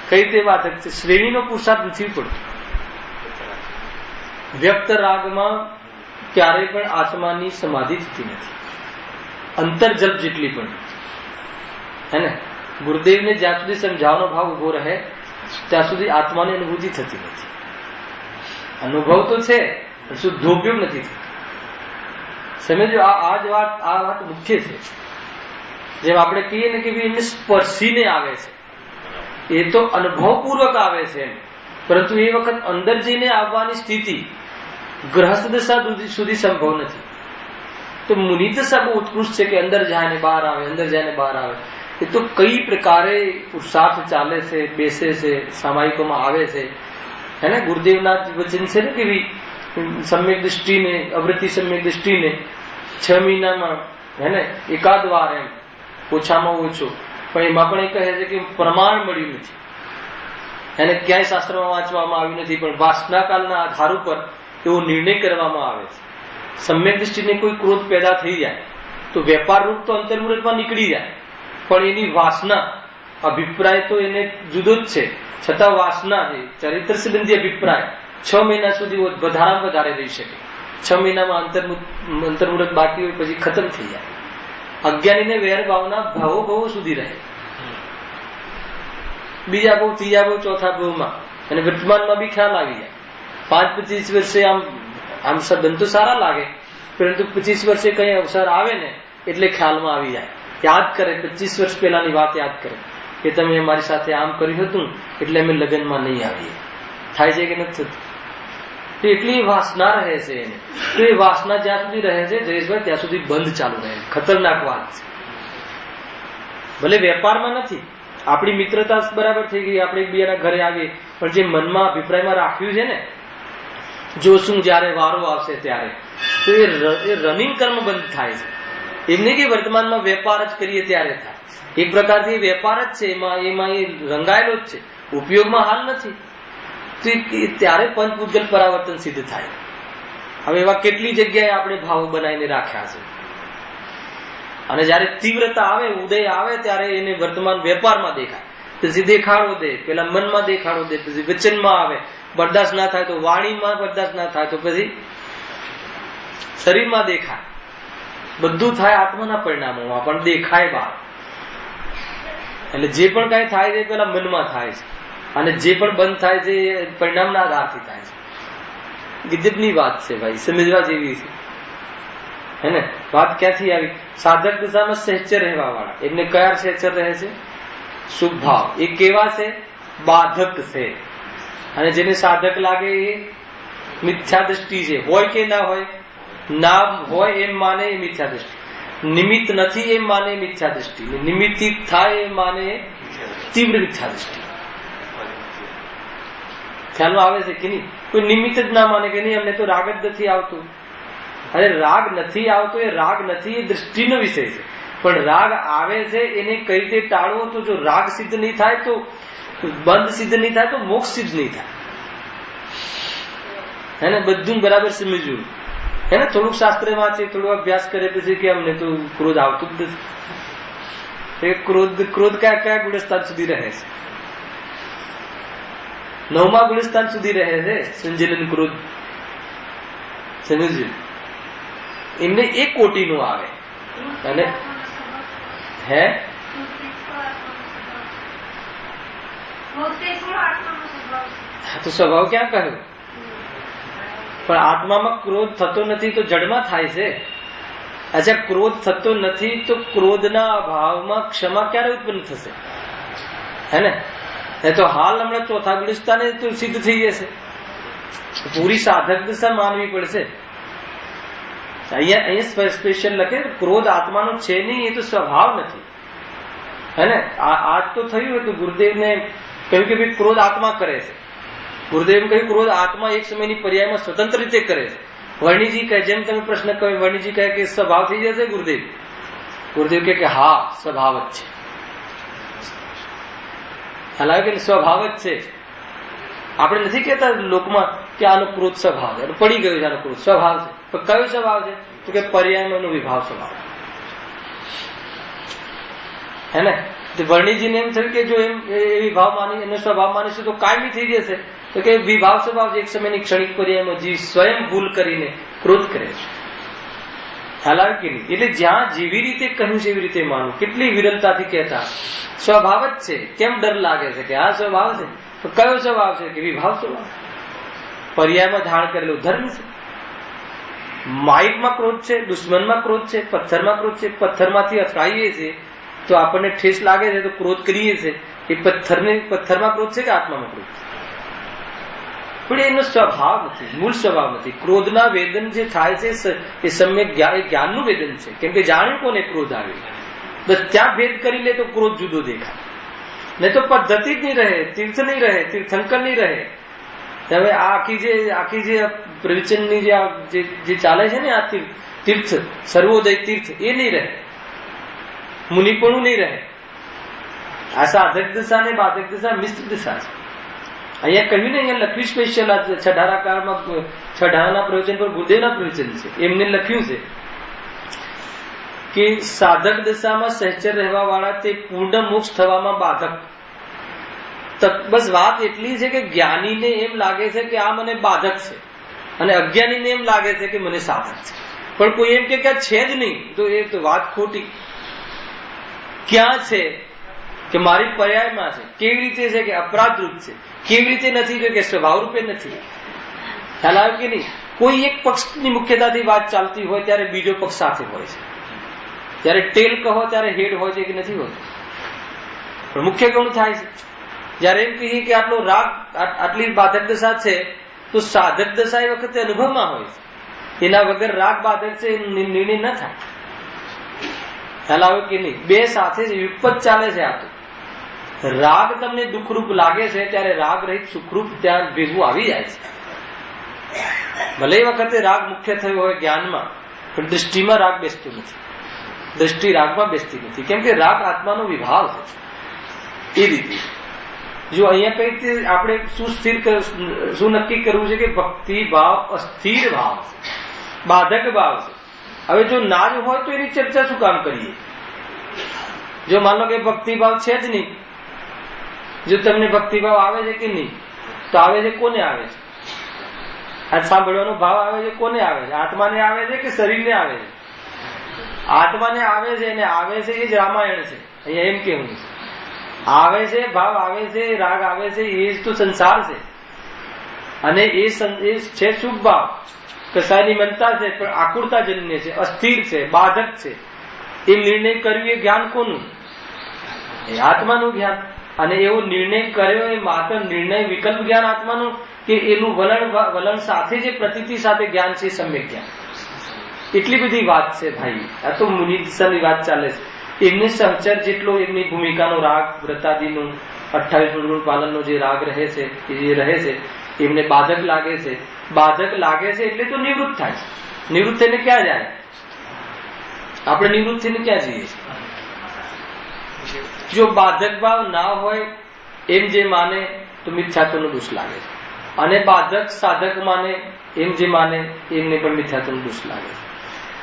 કઈ રીતે બાધક છે? શ્રેણીનો પુરુષાર્થ નથી પડતો. વ્યક્ત રાગમાં ક્યારેય પણ આત્માની સમાધિ થતી નથી, અંતરજલ્પ જેટલી પણ. હે ને? ગુરુદેવને જ્યાં સુધી સમજાવવાનો ભાવ ઉભો રહે ત્યાં સુધી આત્માની અનુભૂતિ થતી નથી. અનુભવ તો છે પણ શુદ્ધોપયોગ નથી થતો. સમજો આ વાત મુખ્ય છે. જેમ આપણે કહીએ ને કે એમને સ્પર્શીને આવે છે, એ તો અનુભવપૂર્વક આવે છે એમ, પરંતુ એ વખત અંદર જઈને આવવાની સ્થિતિ ગ્રહસ્થ દશા સુધી સંભવ નથી. તો મુનિ દશા બહુ ઉત્કૃષ્ટ છે કે અંદર જાય ને બહાર આવે, અંદર જાય ને બહાર આવે. એ તો કઈ પ્રકારે પુરુષાર્થ ચાલે છે, બેસે છે, સામાયિકોમાં આવે છે. હે ને? ગુરુદેવના વચન છે ને કે સમ્યક દૃષ્ટિને, અવૃત્તિ સમ્યક દૃષ્ટિને 6 મહિનામાં હે ને એકાદ વાર એમ ઓછામાં ઓછો, પણ એમાં પણ એ કહે છે કે પ્રમાણ મળ્યું નથી. એને ક્યાંય શાસ્ત્રમાં વાંચવામાં આવ્યું નથી, પણ વાસનાકાલના આધાર ઉપર એવો નિર્ણય કરવામાં આવે છે. સમ્યક દૃષ્ટિને કોઈ ક્રોધ પેદા થઈ જાય તો વેપાર રૂપ તો અંતર્મુહૂર્તમાં નીકળી જાય, પણ એની વાસના અભિપ્રાય તો એને જુદો જ છે. છતાં વાસના છે, ચરિત્ર સંબંધી અભિપ્રાય 6 મહિના સુધી વધારામાં વધારે રહી શકે. 6 મહિનામાં અંતર્મુહૂર્ત બાકી હોય પછી ખતમ થઈ જાય. અજ્ઞાનીને વેર ભાવના ભાવો સુધી રહે. બીજા ભાવ, ત્રીજા ભાવ, ચોથા ભાવમાં અને વર્તમાનમાં બી ખ્યાલ આવી જાય. 5-25 વર્ષે આમ સંબંધ તો સારા લાગે, પરંતુ 25 વર્ષે કઈ અવસર આવે ને એટલે ખ્યાલમાં આવી જાય. યાદ કરે, 25 વર્ષ પહેલાની વાત યાદ કરે કે તમે અમારી સાથે આમ કર્યું હતું એટલે અમે લગ્નમાં નહીં આવીએ. થાય છે કે નથી થતું? તો એટલી વાસના રહે છે એને. તો એ વાસના જ્યાં સુધી રહે છે જયેશભાઈ, ત્યાં સુધી બંધ ચાલુ રહે. ખતરનાક વાત છે. ભલે વેપારમાં નથી, આપણી મિત્રતા બરાબર થઈ ગઈ, આપણે એકબીજાના ઘરે આવીએ, પણ જે મનમાં અભિપ્રાયમાં રાખ્યું છે ને જોશું જયારે વારો આવશે ત્યારે, તો એ રનિંગ કર્મ બંધ થાય છે. એમ નહીં કે વર્તમાનમાં વેપાર જ કરીએ ત્યારે થાય. એક પ્રકારથી વેપાર જ છે, એમાં એ રંગાયેલો જ છે, ઉપયોગમાં હાલ નથી. તો ત્યારે પંચભૂતગલ પરાવર્તન સિદ્ધ થાય. હવે એવા કેટલી જગ્યાએ આપણે ભાવો બનાવીને રાખ્યા છે, અને જયારે તીવ્રતા આવે, ઉદય આવે, ત્યારે એને વર્તમાન વેપારમાં દેખાય, પછી દેખાડો દે, પેલા મનમાં દેખાડો દે, પછી વચનમાં આવે, બરદાસ્ત ના થાય તો વાણીમાં બરદાસ્ત ના થાય તો પછી શરીરમાં દેખાય. બધું થાય આત્માના પરિણામોમાં પણ દેખાય બહાર. એટલે જે પણ કઈ થાય છે પેલા મનમાં થાય છે, અને જે પણ બંધ થાય છે એ પરિણામના આધારથી થાય છે. ગજબની વાત છે ભાઈ, સમજવા જેવી છે. હે ને? વાત ક્યાંથી આવી? સાધક દશામાં સહેચર રહેવા વાળા, એમને કયા સહેચર રહે છે? શુભ ભાવ. એ કેવા છે? બાધક છે. અને જેને સાધક લાગે એ મિથ્યા દ્રષ્ટિ છે. હોય કે ના હોય? ના હોય એમ માને એ મિથ્યા દ્રષ્ટિ. નિમિત્ત નથી એમ માને મિથ્યા દ્રષ્ટિ. નિમિત્તિત થાય એમ માને તીવ્ર મિથ્યા દ્રષ્ટિ. ખ્યાલ આવે છે કે નહીં? કોઈ નિમિત્ત જ ના માને કે નહીં અમને તો રાગ જ નથી આવતો. અરે રાગ નથી આવતો એ રાગ નથી, એ દ્રષ્ટિનો વિષય છે. પણ રાગ આવે છે એને કઈ રીતે ટાળવો? તો જો રાગ સિદ્ધ નહીં થાય તો, બંધ સિદ્ધ નહીં થાય તો મોક્ષ સિદ્ધ નહીં થાય. હે ને? બધું બરાબર સમજવું. હે ને? થોડુંક શાસ્ત્ર વાંચે, થોડો અભ્યાસ કરે પછી કે અમને તો ક્રોધ આવતું જ નથી. ક્રોધ કયા ગુણસ્થાન સુધી રહે છે? 9મા ગુણસ્થાન સુધી રહે છે સંજલન ક્રોધ. સમજ્યું? એમને એ કોટીનું આવે. અને હે તો સ્વભાવ ક્યાં કહ્યું? પણ આત્મામાં ક્રોધ થતો નથી તો જડમાં થાય છે. અચ્છા, ક્રોધ થતો નથી તો ક્રોધના અભાવમાં ક્ષમા ક્યારે ઉત્પન્ન થશે? હે ને? એ તો હાલ હમણાં ચોથા ગુણસ્થાને તો સિદ્ધ થઈ જશે. પૂરી સાધક દશા માનવી પડશે. અહીંયા સ્પેશિયલ લખે ક્રોધ આત્માનો છે નહીં, એ તો સ્વભાવ નથી. હે ને? આજ તો થયું હતું ગુરુદેવને કહ્યું કે ભાઈ ક્રોધ આત્મા કરે છે. ગુરુદેવ કહ્યું ક્રોધ આત્મા એક સમયની પર્યાયમાં સ્વતંત્ર રીતે કરે છે. વર્ણિજી કહે, જેમ તમે પ્રશ્ન કહ્યું, વર્ણિજી કહે કે સ્વભાવ થઈ જશે ગુરુદેવ. ગુરુદેવ કહે કે હા, સ્વભાવ જ છે. હાલાકી સ્વભાવ જ છે. આપણે નથી કહેતા લોકમાં કે આનો ક્રોધ સ્વભાવ છે, પડી ગયો છે આનો ક્રોધ સ્વભાવ છે. પણ કયો સ્વભાવ છે? તો કે પર્યાયનો વિભાવ સ્વભાવ. હે ને? વર્ણિજીને એમ થયું કે જો એમ એ વિભાવ માની એનો સ્વભાવ માનીશું તો કાયમી થઈ જશે. તો કે વિભાવ સ્વભાવ એક સમયની ક્ષણિક પર્યાયમાં જીવ સ્વયં ભૂલ કરીને ક્રોધ કરે છે. ખ્યાલ આવે કે નહીં? એટલે જ્યાં જેવી રીતે કહ્યું છે એવી રીતે માનવું. કેટલી વિરલતાથી કહેતા સ્વભાવ જ છે. કેમ ડર લાગે છે કે આ સ્વભાવ છે? તો કયો સ્વભાવ છે? કે વિભાવ સ્વભાવ. પર્યાયમાં ધારણ કરેલો ધર્મ છે. માઇકમાં ક્રોધ છે, દુશ્મનમાં ક્રોધ છે, પથ્થરમાં ક્રોધ છે. પથ્થરમાંથી અથડાઈએ છીએ તો આપણને ઠેસ લાગે છે તો ક્રોધ કરીએ છીએ. એ પથ્થરમાં ક્રોધ છે કે આત્મામાં ક્રોધ છે? પણ એનો સ્વભાવ નથી, મૂળ સ્વભાવ નથી. ક્રોધના વેદન જે થાય છે એ સમ્યક જ્ઞાનનું વેદન છે. કેમ કે જાણ્યું કોને ક્રોધ આવે. બસ ત્યાં ભેદ કરી લે તો ક્રોધ જુદો દેખાય. નહીં તો પદ્ધતિ જ નહીં રહે, તીર્થ નહીં રહે, તીર્થંકર નહીં રહે. હવે આ આખી જે પ્રવચનની જે ચાલે છે ને, આ તીર્થ સર્વોદય તીર્થ, એ નહીં રહે. મુનિપણું નહીં રહે. આ સાધક દશા ને બાધક દશા મિશ્ર દશા છે. અહીંયા કહ્યું ને, અહીંયા લખ્યું સ્પેશિયલ છઠ્ઠાના કાળમાં છઠ્ઠાના પ્રવચન પર ગુરુદેવના પ્રવચન છે. એમને લખ્યું છે કે સાધક દશામાં સહચર રહેવા વાળા તે પૂર્ણ મોક્ષ થવામાં બાધક. બસ વાત એટલી છે કે જ્ઞાનીને એમ લાગે છે કે આ મને બાધક છે, અને અજ્ઞાનીને એમ લાગે છે કે મને સાધક છે. પણ કોઈ એમ કે છે જ નહીં, તો એ તો વાત ખોટી. ક્યાં છે? કે મારી પર્યાયમાં છે. કેવી રીતે છે? કે અપરાધ રૂપ છે. કેવી રીતે નથી? કે સ્વભાવ રૂપે નથી. ખ્યાલ આવે કે નહીં? કોઈ એક પક્ષની મુખ્યતાથી વાત ચાલતી હોય ત્યારે બીજો પક્ષ સાથે હોય છે. જયારે ટેલ કહો ત્યારે હેડ હોય છે કે નથી હોતું? પણ મુખ્ય ગૌણ થાય છે. જયારે એમ કહીએ કે આટલો રાગ, આટલી બાધક દશા છે, તો સાધક દશા એ વખતે અનુભવમાં હોય છે. એના વગર રાગ બાધક છે નિર્ણય ન થાય. ખ્યાલ આવે કે નહીં? બે સાથે યુગપત ચાલે છે. આ તો રાગ તમને દુઃખરૂપ લાગે છે ત્યારે રાગ રહિત સુખરૂપ ત્યાં ભેગું આવી જાય છે. ભલે એ વખતે રાગ મુખ્ય થયો હોય જ્ઞાનમાં, પણ દૃષ્ટિમાં રાગ બેસતો નથી. દ્રષ્ટિ રાગમાં બેસતી નથી. કેમ કે રાગ આત્માનો વિભાવ છે. એ રીતે જો અહીંયા કઈ આપણે શું નક્કી કરવું છે કે ભક્તિ ભાવ અસ્થિર ભાવ છે, બાધક ભાવ છે. હવે જો ના જ હોય તો એની ચર્ચા શું કામ કરીએ? જો માનો કે ભક્તિભાવ છે જ નહીં, જો તમને ભક્તિભાવ આવે છે કે નહીં, તો આવે છે કોને આવે છે? આ સાંભળવાનો ભાવ આવે છે કોને આવે છે? આત્માને આવે છે કે શરીરને આવે છે? આત્માને આવે છે, અને આવે છે એ જ રામાયણ છે. અહીંયા એમ કેવું છે, આવે છે ભાવ આવે છે, રાગ આવે છે, એ જ તો સંસાર છે. અને એ છે શુભ ભાવ, કસાયની મનતા છે, પણ આકુરતા જન્ય છે, અસ્થિર છે, બાધક છે. એ નિર્ણય કર્યું એ જ્ઞાન કોનું? એ આત્માનું જ્ઞાન. અને એવો નિર્ણય કર્યો એ માત્ર નિર્ણય વિકલ્પ જ્ઞાન આત્માનું, કે એનું વલણ સાથે જે પ્રતીતિ સાથે જ્ઞાન છે, સમ્યક જ્ઞાન. એટલી બધી વાત છે ભાઈ. આ તો મુનિ દિશાની વાત ચાલે છે. એમને સહચર જેટલો એમની ભૂમિકાનો રાગ વ્રતાદિનું 28 ગુણ પાલનનો જે રાગ રહે છે, એ રહે છે, એમને બાધક લાગે છે. બાધક લાગે છે એટલે તો નિવૃત્ત થાય છે. નિવૃત્ત થઈને ક્યાં જાય? આપણે નિવૃત્ત થઈને ક્યાં જઈએ છીએ? જો બાધક ભાવ ના હોય એમ જે માને તો મિથ્યાત્વનો દોષ લાગે છે. અને બાધક સાધક માને એમ જે માને એમને પણ મિથ્યાત્વનો દોષ લાગે છે.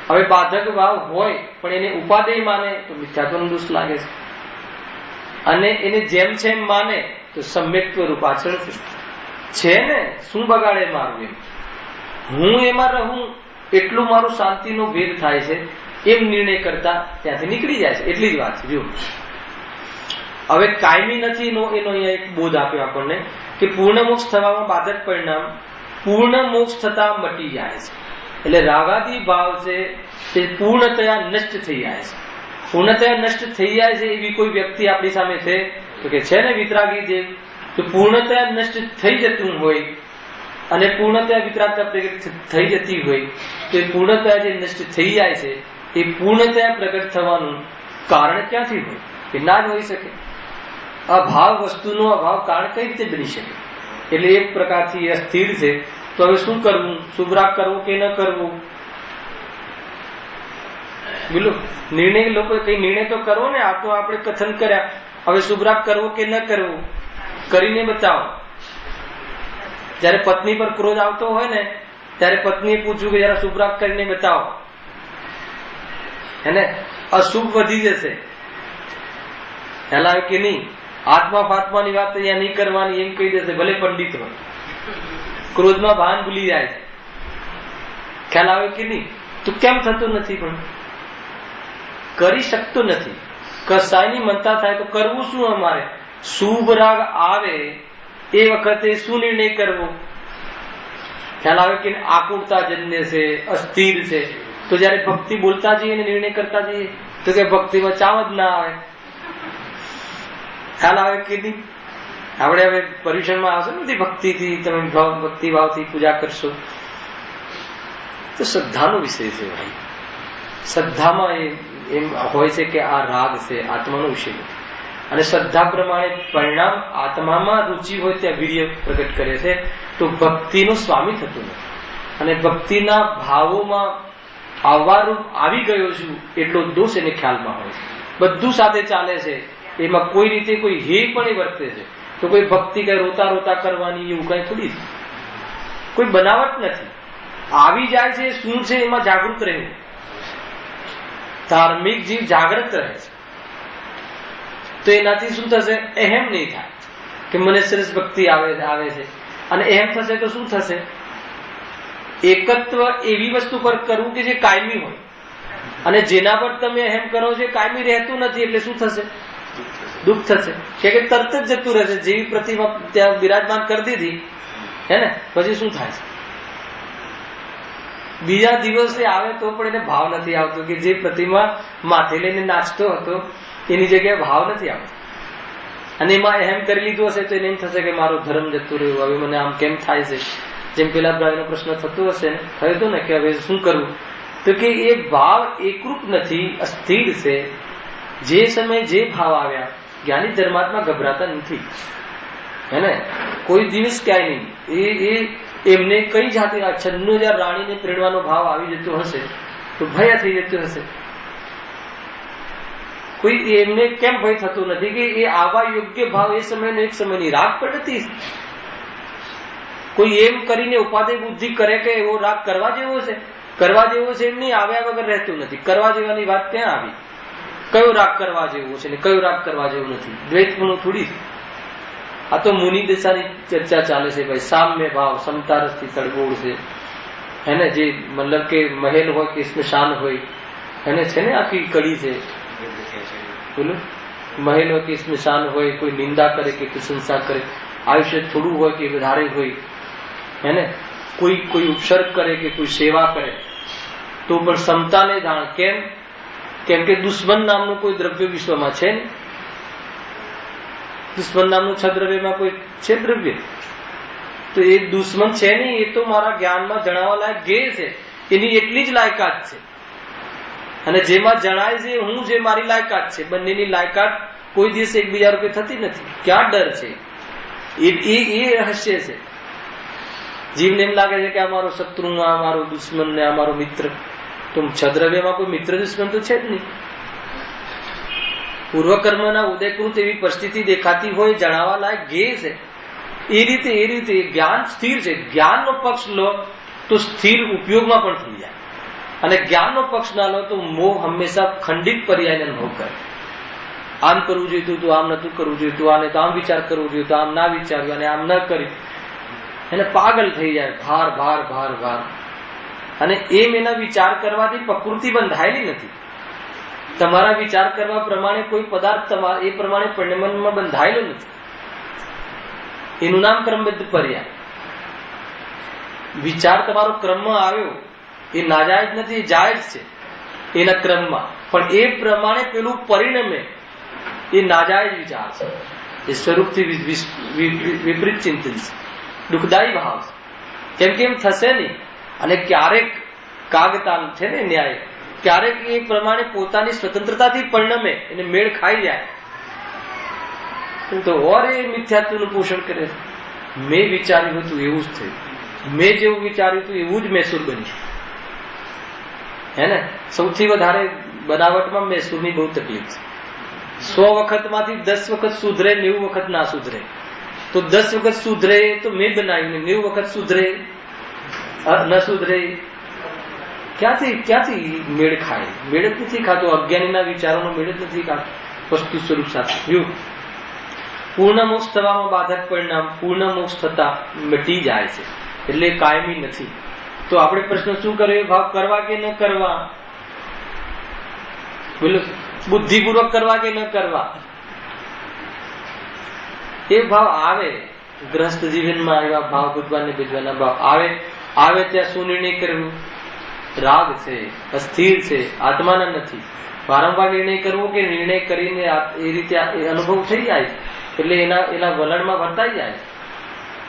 હવે બાધક ભાવ હોય પણ એને ઉપાદેય માને તો મિથ્યાત્વનો દોષ લાગે છે. અને એને જેમ છે એમ માને તો સમ્યક્ત્વ રૂપ આચરણ છે ને. શું બગાડે મારું? એમ હું એમાં રહું એટલું મારું શાંતિનો ભેદ થાય છે, એમ નિર્ણય કરતા ત્યાંથી નીકળી જાય છે. એટલી જ વાત છે. જો હવે કાયમી નથી એનો અહીંયા એક બોધ આપ્યો આપણને કે પૂર્ણ મોક્ષ થવામાં બાધક પરિણામ પૂર્ણ મોક્ષ થતા મટી જાય છે. એટલે રાગાદી ભાવ છે તે પૂર્ણતયા નષ્ટ થઈ જાય છે. પૂર્ણતયા નષ્ટ થઈ જાય છે એવી કોઈ વ્યક્તિ આપણી સામે છે તો કે છે ને વિતરાગી દેવ. તો પૂર્ણતયા નષ્ટ થઈ જતું હોય અને પૂર્ણતયા વિતરાગતા થઈ જતી હોય તો એ પૂર્ણતયા જે નષ્ટ થઈ જાય છે એ પૂર્ણતયા પ્રગટ થવાનું કારણ ક્યાંથી હોય? કે ના જ હોઈ શકે. અભાવ વસ્તુનો અભાવ કારણ કઈ રીતે બની શકે? એટલે એક પ્રકારથી અસ્થિર છે. તો હવે શું કરવું? શુભરાગ કરવું કે ન કરવું? બોલો, નિર્ણય લોકો કઈ નિર્ણય તો કરવો ને. આ તો આપણે કથન કર્યા. હવે શુભરાગ કરવો કે ન કરવું કરીને બતાવો. જયારે પત્ની પર ક્રોધ આવતો હોય ને ત્યારે પત્નીએ પૂછ્યું કે જરા શુભરાગ કરીને બતાવો. એને અશુભ વધી જશે. ખ્યાલ આવે કે નહીં? આત્મા ફાત્માની વાત અહીંયા નહીં કરવાની એમ કહી દેશે, ભલે પંડિત હોય. ક્રોધમાં ભાન ભૂલી જાય છે. ખ્યાલ આવે કે નહીં? તો કેમ થતું નથી? પણ કરી શકતો નથી. કસાયની મનતા થાય તો કરવું શું? અમારે શુભ રાગ આવે એ વખતે શું નિર્ણય કરવો? ખ્યાલ આવે કે આકુરતા જન્ય છે, અસ્થિર છે. તો જયારે ભક્તિ બોલતા જઈએ અને નિર્ણય કરતા જઈએ તો કે ભક્તિમાં ચાવ જ ના આવે. ખ્યાલ આવે કે નહીં? આપણે હવે પર્યુષણમાં આવશે નથી ભક્તિથી તમે ભક્તિ ભાવથી પૂજા કરશો તો શ્રદ્ધાનો વિષય છે ભાઈ. શ્રદ્ધામાં એમ હોય છે કે આ રાગ છે, આત્માનો વિષય નથી. અને શ્રદ્ધા પ્રમાણે પરિણામ આત્મામાં રુચિ હોય ત્યાં વીર્ય પ્રગટ કરે છે. તો ભક્તિનો સ્વામી થતું નથી. અને ભક્તિના ભાવોમાં આવવારૂપ આવી ગયો છું એટલો દોષ એને ખ્યાલમાં હોય છે. બધું સાથે ચાલે છે, એમાં કોઈ રીતે કોઈ હે પણ એ વર્તે છે. તો કોઈ ભક્તિ કઈ રોતા રોતા કરવાની એવું કઈ થોડી, કોઈ બનાવટ નથી. આવી જાય છે શું છે એમાં જાગૃત રહેવું. ધાર્મિક જીવ જાગૃત રહે છે તો એનાથી શું થશે? અહેમ નહીં થાય કે મને સરસ ભક્તિ આવે છે. અને અહેમ થશે તો શું થશે? એકત્વ એવી વસ્તુ પર કરવું કે જે કાયમી હોય. અને જેના પર તમે અહેમ કરો છો કાયમી રહેતું નથી એટલે શું થશે? દુઃખ થશે. કે તરત જ જતું રહેશે. જેવી પ્રતિમા ત્યાં બિરાજમાન કરી દીધી હે ને, પછી શું થાય છે? બીજા દિવસે આવે તો પણ એને ભાવ નથી આવતો કે જે પ્રતિમા માથે લઈને નાચતો હતો એની જગ્યાએ ભાવ નથી આવતો. અને એમાં અહેમ કરી લીધું હશે તો એને એમ થશે કે મારો ધર્મ જતું રહ્યું, હવે મને આમ કેમ થાય છે? જેમ પેલા ભાઈનો પ્રશ્ન થતો હશે ને, થયો હતો ને કે હવે શું કરવું? તો કે એ ભાવ એકરૂપ નથી, અસ્થિર છે. જે સમયે જે ભાવ આવ્યા જ્ઞાની ધર્માત્મા ગભરાતા નથી હે ને. કોઈ દિવસ ક્યાંય નહીં. એ એમને કઈ જાતિ 96,000 રાણીને પ્રેરવાનો ભાવ આવી જતો હશે તો ભય થઈ જતો હશે. કોઈ એમને કેમ ભય થતો નથી કે એ આવા યોગ્ય ભાવ એ સમયનો એક સમયની રાગ પણ નથી. કોઈ એમ કરીને ઉપાધિ બુદ્ધિ કરે કે એવો રાગ કરવા જેવો છે, કરવા જેવો છે એમ નહીં, આવ્યા વગર રહેતું નથી. કરવા જેવાની વાત ક્યાં આવી? કયો રાગ કરવા જેવો છે ને કયો રાગ કરવા જેવો નથી? દ્વૈતપણું થોડી. આ તો મુનિ દશાની ચર્ચા ચાલે છે ભાઈ. સામ્ય ભાવ, સમતા રસથી તડગોળ છે એને. જે મતલબ કે મહેલ હોય કે સ્મશાન હોય એને છે ને આખી કડી છે. બોલો, મહેલ હોય કે સ્મશાન હોય, કોઈ નિંદા કરે કે પ્રશંસા કરે, આયુષ્ય થોડું હોય કે વધારે હોય એને, કોઈ ઉપસર્ગ કરે કે કોઈ સેવા કરે તો પણ સમતાને જાણ. કેમ કે દુશ્મન નામનું કોઈ દ્રવ્ય વિશ્વમાં છે ને. દુશ્મન નામનું છદ્રવ્યમાં કોઈ છે દ્રવ્ય? તો એ દુશ્મન છે નહીં. એ તો મારા જ્ઞાનમાં જણાવવા લાયક ગેર છે. એની એટલી જ લાયકાત છે. અને જેમાં જણાય છે હું જે મારી લાયકાત છે, બંનેની લાયકાત કોઈ દિવસ એકબીજા રૂપે થતી નથી. ક્યાં ડર છે? એ રહસ્ય છે. જીવને એમ લાગે છે કે આ મારો શત્રુ, આ મારો દુશ્મન ને આ મારો મિત્ર. તો છદ્રવ્યમાં કોઈ મિત્ર દુશ્મન તો છે જ નહીં. પૂર્વકર્મના ઉદયકૃત એવી પરિસ્થિતિ દેખાતી હોય, જણાવવા લાયક ગે છે. એ રીતે જ્ઞાન સ્થિર છે. જ્ઞાનનો પક્ષ લો તો સ્થિર ઉપયોગમાં પણ થઈ જાય. અને જ્ઞાનનો પક્ષ ના લો તો મોહ હંમેશા ખંડિત પર્યાયને અનુભવ કરે. આમ કરવું જોઈતું તું, આમ નતું કરવું જોઈતું, આને તો આમ વિચાર કરવું જોઈએ, આમ ના વિચાર્યું અને આમ ન કર્યું. એને પાગલ થઈ જાય. ભાર ભાર ભાર ભાર. અને એમ એના વિચાર કરવાથી પ્રકૃતિ બંધાયેલી નથી. તમારા વિચાર કરવા પ્રમાણે કોઈ પદાર્થ એ પ્રમાણે પરિણમનમાં બંધાયેલો નથી. એનું નામ ક્રમબદ્ધ પર્યાય. વિચાર તમારો ક્રમમાં આવ્યો એ નાજાયજ નથી, એ જાયજ છે એના ક્રમમાં, પણ એ પ્રમાણે પેલું પરિણમે એ નાજાયજ વિચાર છે, એ સ્વરૂપથી વિપરીત ચિંતન છે, દુઃખદાયી ભાવ છે. કેમ કેમ થશે નહીં. અને ક્યારેક કાગતાલ છે ને ન્યાય, ક્યારેક એ પ્રમાણે પોતાની સ્વતંત્રતાથી પરિણમે એને મેળ ખાઈ જાય તો ઓર એ મિથ્યાત્વનું પોષણ કરે છે. મેં વિચાર્યું હતું એવું જ થયું, મેં જેવું વિચાર્યું હતું એવું જ મૈસૂર બન્યું. હે ને, સૌથી વધારે બનાવટમાં મૈસૂરની બહુ તકલીફ છે. 100 વખતમાંથી 10 વખત સુધરે, 90 વખત ના સુધરે. તો 10 વખત સુધરે તો મેં બનાવ્યું, 90 વખત સુધરે ન સુધરે, ક્યાંથી મેળ ખાય? મેળ જ નથી ખાતો. અજ્ઞાનીના વિચારોનો મેળ જ નથી ખાતો વસ્તુ સ્વરૂપ સાથે. પૂર્ણ મોક્ષ થવામાં બાધક પરિણામ પૂર્ણ મોક્ષ થતા મટી જાય છે, એટલે કાયમી નથી. તો આપણે પ્રશ્ન શું કર્યો? ભાવ કરવા કે ન કરવા? બોલો, બુદ્ધિપૂર્વક કરવા કે ન કરવા? એ ભાવ આવે ગ્રસ્ત જીવનમાં, એવા ભાવ ભગવાનને ભજવાના ભાવ આવે ત્યાં શું નિર્ણય કરવું? રાગ છે, અસ્થિર છે, આત્માના નથી. વારંવાર નિર્ણય કરવો કે નિર્ણય કરીને એ રીતે અનુભવ થઈ જાય એટલે એના વલણમાં વર્તાઈ જાય.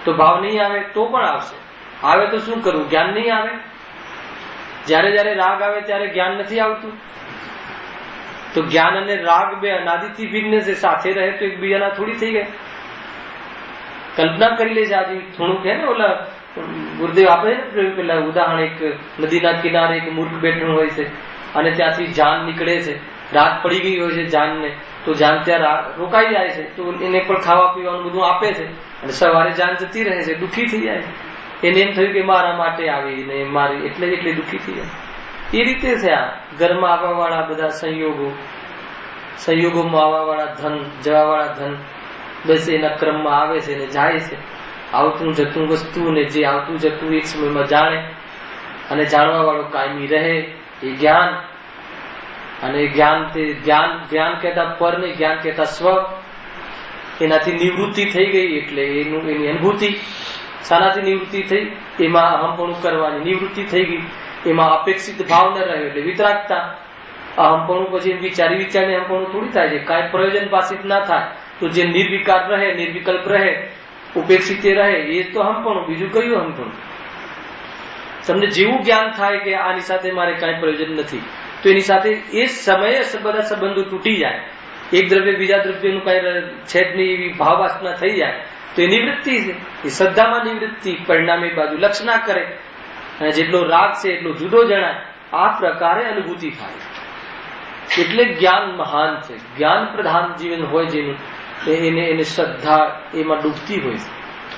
તો ભાવ નહીં આવે તો પણ આવશે. આવે તો શું કરવું? જ્ઞાન નહીં આવે. જયારે જયારે રાગ આવે ત્યારે જ્ઞાન નથી આવતું. તો જ્ઞાન અને રાગ બે અનાદિથી ભિન્ન છે, સાથે રહે તો એકબીજાના થોડી થઈ ગયા. કલ્પના કરી લેજે. આજે થોડુંક હે ને ઓલા ગુરુદેવ આપે ને પેલા ઉદાહરણ, એક નદીના કિનારે એક મૂર્ખ બેઠું હોય છે અને ત્યાંથી જાન નીકળે છે. રાત પડી ગઈ હોય છે જાનને, તો જાન ત્યાં રોકાઈ જાય છે. તો એને પણ ખાવા પીવાનું બધું આપે છે અને સવારે જાન જતી રહે છે, દુઃખી થઈ જાય. એને એમ થયું કે મારા માટે આવી ને મારી એટલે દુઃખી થઈ જાય. એ રીતે છે આ ઘરમાં આવવા વાળા બધા સંયોગોમાં આવવા વાળા ધન, જવા વાળા ધન, બસ એના ક્રમમાં આવે છે ને જાય છે. આવતું જતું વસ્તુ ને જે આવતું જતું એક સમયમાં જાણે, અને જાણવા વાળો કાયમી રહે એ જ્ઞાન. અને જ્ઞાન કહેતા પર ને જ્ઞાન કહેતા સ્વ. એનાથી નિવૃત્તિ થઈ ગઈ એટલે એની અનુભૂતિ. શાનાથી નિવૃત્તિ થઈ? એમાં અહમપણું કરવાની નિવૃત્તિ થઈ ગઈ. એમાં અપેક્ષિત ભાવ ન રહ્યો એટલે વિતરાગતા. અહમપણું પછી વિચારીને અહમપણું થોડી થાય છે. કાંઈ પ્રયોજન પાસિત ના થાય તો જે નિર્વિકાર રહે, નિર્વિકલ્પ રહે, ઉપેક્ષિત રહે, એ તો અહમપણું. બીજું કયું અહમપણું? તમને જેવું જ્ઞાન થાય કે આની સાથે મારે કાંઈ પ્રયોજન નથી, તો એની સાથે એ સમયે બધા સંબંધો તૂટી જાય. એક દ્રવ્ય બીજા દ્રવ્યનું કાંઈ છેદ નહીં એવી ભાવ વાસના થઈ જાય તો એ નિવૃત્તિ છે. એ શ્રદ્ધામાં નિવૃત્તિ, પરિણામે બાજુ લક્ષ ના કરે અને જેટલો રાગ છે એટલો જુદો જણાય. આ પ્રકારે અનુભૂતિ થાય. એટલે જ્ઞાન મહાન છે. જ્ઞાન પ્રધાન જીવન હોય જેનું, એને શ્રદ્ધા એમાં ડૂબતી હોય છે.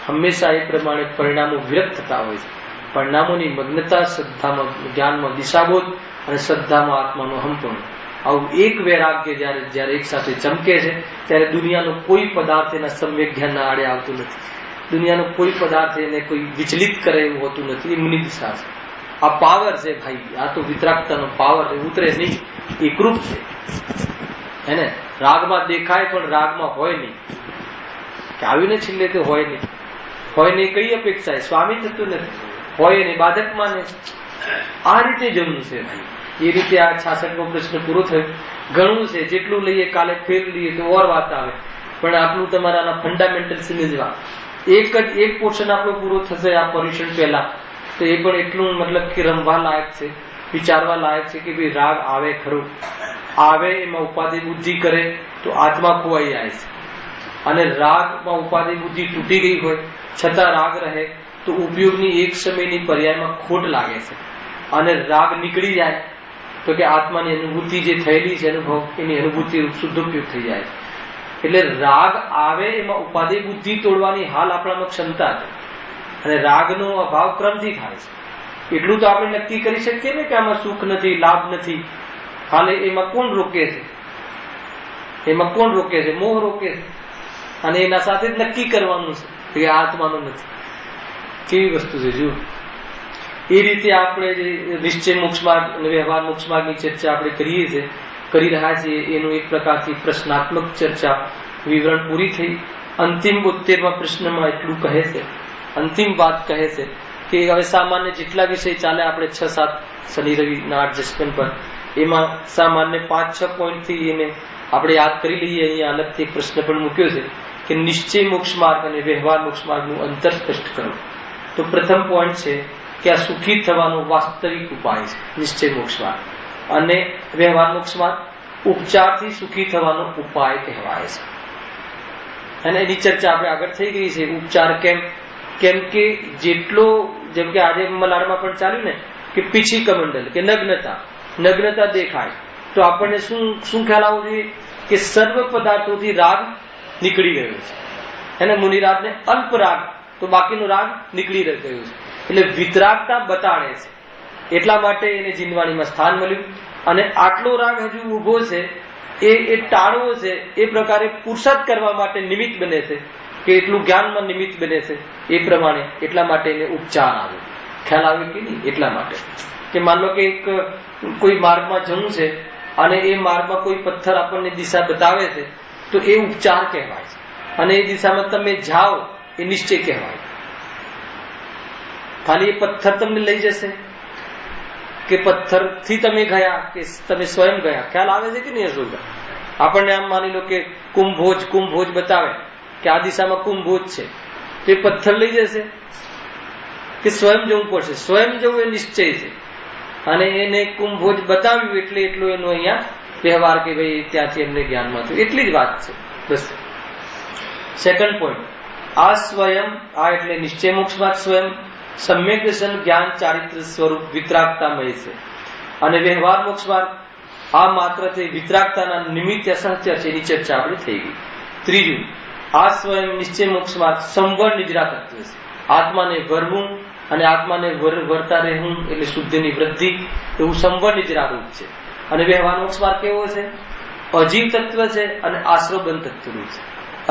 હંમેશા એ પ્રમાણે પરિણામો વિરક્ત થતા હોય છે. પરિણામોની મગ્નતા શ્રદ્ધામાં, જ્ઞાનમાં દિશાબોધ અને શ્રદ્ધામાં આત્માનું હંપણું. આવું એક વૈરાગ્ય જયારે એક સાથે ચમકે છે ત્યારે દુનિયાનો કોઈ પદાર્થ એના સમ્યક જ્ઞાનના આડે આવતું નથી. દુનિયાનો કોઈ પદાર્થ એને કોઈ વિચલિત કરે એવું હોતું નથી. એ મુનિ દિશા છે. આ પાવર છે ભાઈ, આ તો વિતરાગતાનો પાવર ઉતરે નહીં, એકરૂપ છે. એને રાગમાં દેખાય પણ રાગમાં હોય નહીં. કે આવીને છેલ્લે તો હોય નહીં. હોય નહીં કઈ અપેક્ષા? સ્વામી થતું નથી. હોય નહીં બાધક માને. આ રીતે જમવું છે ભાઈ. એ રીતે આ 66મો પ્રશ્ન પૂરો થયો. ઘણું છે, જેટલું લઈએ કાલે ફેર લઈએ તો ઓર વાત આવે, પણ આપણું તમારા ફંડામેન્ટલ સમજવા. એક પોર્શન આપણો પૂરો થશે આ પરીક્ષણ પહેલા, તો એ પણ એટલું મતલબ કે રમવા લાયક છે, વિચારવા લાયક છે કે ભાઈ રાગ આવે ખરો, આવે એમાં ઉપાધિ બુદ્ધિ કરે તો આત્મા ખોવાઈ જાય છે. અને રાગમાં ઉપાધિ બુદ્ધિ તૂટી ગઈ હોય છતાં રાગ રહે તો ઉપયોગની એક સમયની પર્યાયમાં ખોટ લાગે છે. અને રાગ નીકળી જાય તો કે આત્માની અનુભૂતિ જે થયેલી છે અનુભવ, એની અનુભૂતિ શુદ્ધ ઉપયોગ થઈ જાય છે. એટલે રાગ આવે એમાં ઉપાધિ બુદ્ધિ તોડવાની હાલ આપણામાં ક્ષમતા છે. અને રાગનો અભાવ ક્રમથી થાય છે. એટલું તો આપણે નક્કી કરી શકીએ ને કે આમાં સુખ નથી, લાભ નથી. હાલે એમાં કોણ રોકે છે? એમાં કોણ રોકે છે? મોહ રોકે છે. અને એના સાથે જ નક્કી કરવાનું છે કે આત્માનો નથી. કેવી વસ્તુ છે જુઓ. એ રીતે આપણે જે નિશ્ચય મોક્ષ માર્ગ અને વ્યવહાર મોક્ષ માર્ગની ચર્ચા આપણે કરી રહ્યા છીએ, એનું એક પ્રકારથી પ્રશ્નાત્મક ચર્ચા વિવરણ પૂરી થઈ. અંતિમ 72મા પ્રશ્નમાં એટલું કહે છે, અંતિમ વાત કહે છે કે હવે સામાન્ય જેટલા વિષય ચાલે આપણે 6-7 શનિ રવિના એડજસ્ટમેન્ટ પર, એમાં સામાન્ય 5-6 પોઈન્ટથી એને આપણે યાદ કરી લઈએ. અહીંયા અલગથી એક પ્રશ્ન પણ મૂક્યો છે કે નિશ્ચય મોક્ષ માર્ગ અને વ્યવહાર મોક્ષ માર્ગનું અંતર સ્પષ્ટ કરો. તો પ્રથમ પોઈન્ટ છે કે આ સુખી થવાનો વાસ્તવિક ઉપાય છે નિશ્ચય મોક્ષ માર્ગ, અને વ્યવહાર મોક્ષ માર્ગ ઉપચારથી સુખી થવાનો ઉપાય કહેવાય છે. અને એની ચર્ચા આપણે આગળ થઈ ગઈ છે. ઉપચાર કેમ કે જેટલો, જેમ કે આજે મલાડમાં પણ ચાલ્યું ને કે પીછી કમંડલ કે નગ્નતા દેખાય તો આપણને શું ખ્યાલ આવવો જોઈએ કે સર્વ પદાર્થોથી રાગ નીકળી ગયો છે. એને મુનિરાજને અલ્પ રાગ, તો બાકીનો રાગ નીકળી ગયો છે. એટલે વિતરાગતા બતાડે છે, એટલા માટે એને જીનવાણીમાં સ્થાન મળ્યું. અને આટલો રાગ હજુ ઉભો છે, એ ટાળવો છે, એ પ્રકારે પુરુષાર્થ કરવા માટે નિમિત્ત બને છે, કે એટલું જ્ઞાનમાં નિમિત્ત બને છે. એ પ્રમાણે એટલા માટે એને ઉપચાર આવ્યો. ખ્યાલ આવ્યો કે નહીં? એટલા માટે કે માન લો કે કોઈ માર્ગમાં જવું છે અને એ માર્ગમાં કોઈ પથ્થર આપણને દિશા બતાવે છે, તો એ ઉપચાર કહેવાય છે. અને એ દિશામાં તમે જાઓ એ નિશ્ચય કહેવાય. ખાલી એ પથ્થર તમને લઈ જશે કે પથ્થરથી તમે ગયા કે તમે સ્વયં ગયા? ખ્યાલ આવે છે કે નહીં? અસુર આપણને આમ માની લો કે કુંભોજ બતાવે કે આ દિશામાં કુંભોજ છે, તો એ પથ્થર લઈ જશે કે સ્વયં જવું પડશે? સ્વયં જવું એ નિશ્ચય છે. અને એને કુંભોજ બતાવ્યું એટલે એટલો એનો અહીંયા વ્યવહાર કે ભાઈ ત્યાંથી એમને જ્ઞાનમાં થયું, એટલી જ વાત છે બસ. સેકન્ડ પોઈન્ટ, આ સ્વયં, આ એટલે નિશ્ચય મોક્ષમાં સ્વયં સમ્યક દર્શન જ્ઞાન ચારિત્ર સ્વરૂપ વિતરાગતામય છે. અને વ્યવહાર મોક્ષ માર્ગ આ માત્ર તે વિતરાગતાના નિમિત્ત અસંખ્ય છે, એની ચર્ચા આપણે થઈ ગઈ. ત્રીજું, આ સ્વયં નિશ્ચય મોક્ષ માર્ગ સંવર નિજરા તત્વ છે. આત્માને વરવું અને આત્માને વરતા રહેવું એટલે શુદ્ધિની વૃદ્ધિ, એવું સંવર નિજરા રૂપ છે. અને વ્યવહાર મોક્ષ માર્ગ કેવો છે? અજીવ તત્વ છે અને આશ્રવબંધ તત્વ રૂપ છે.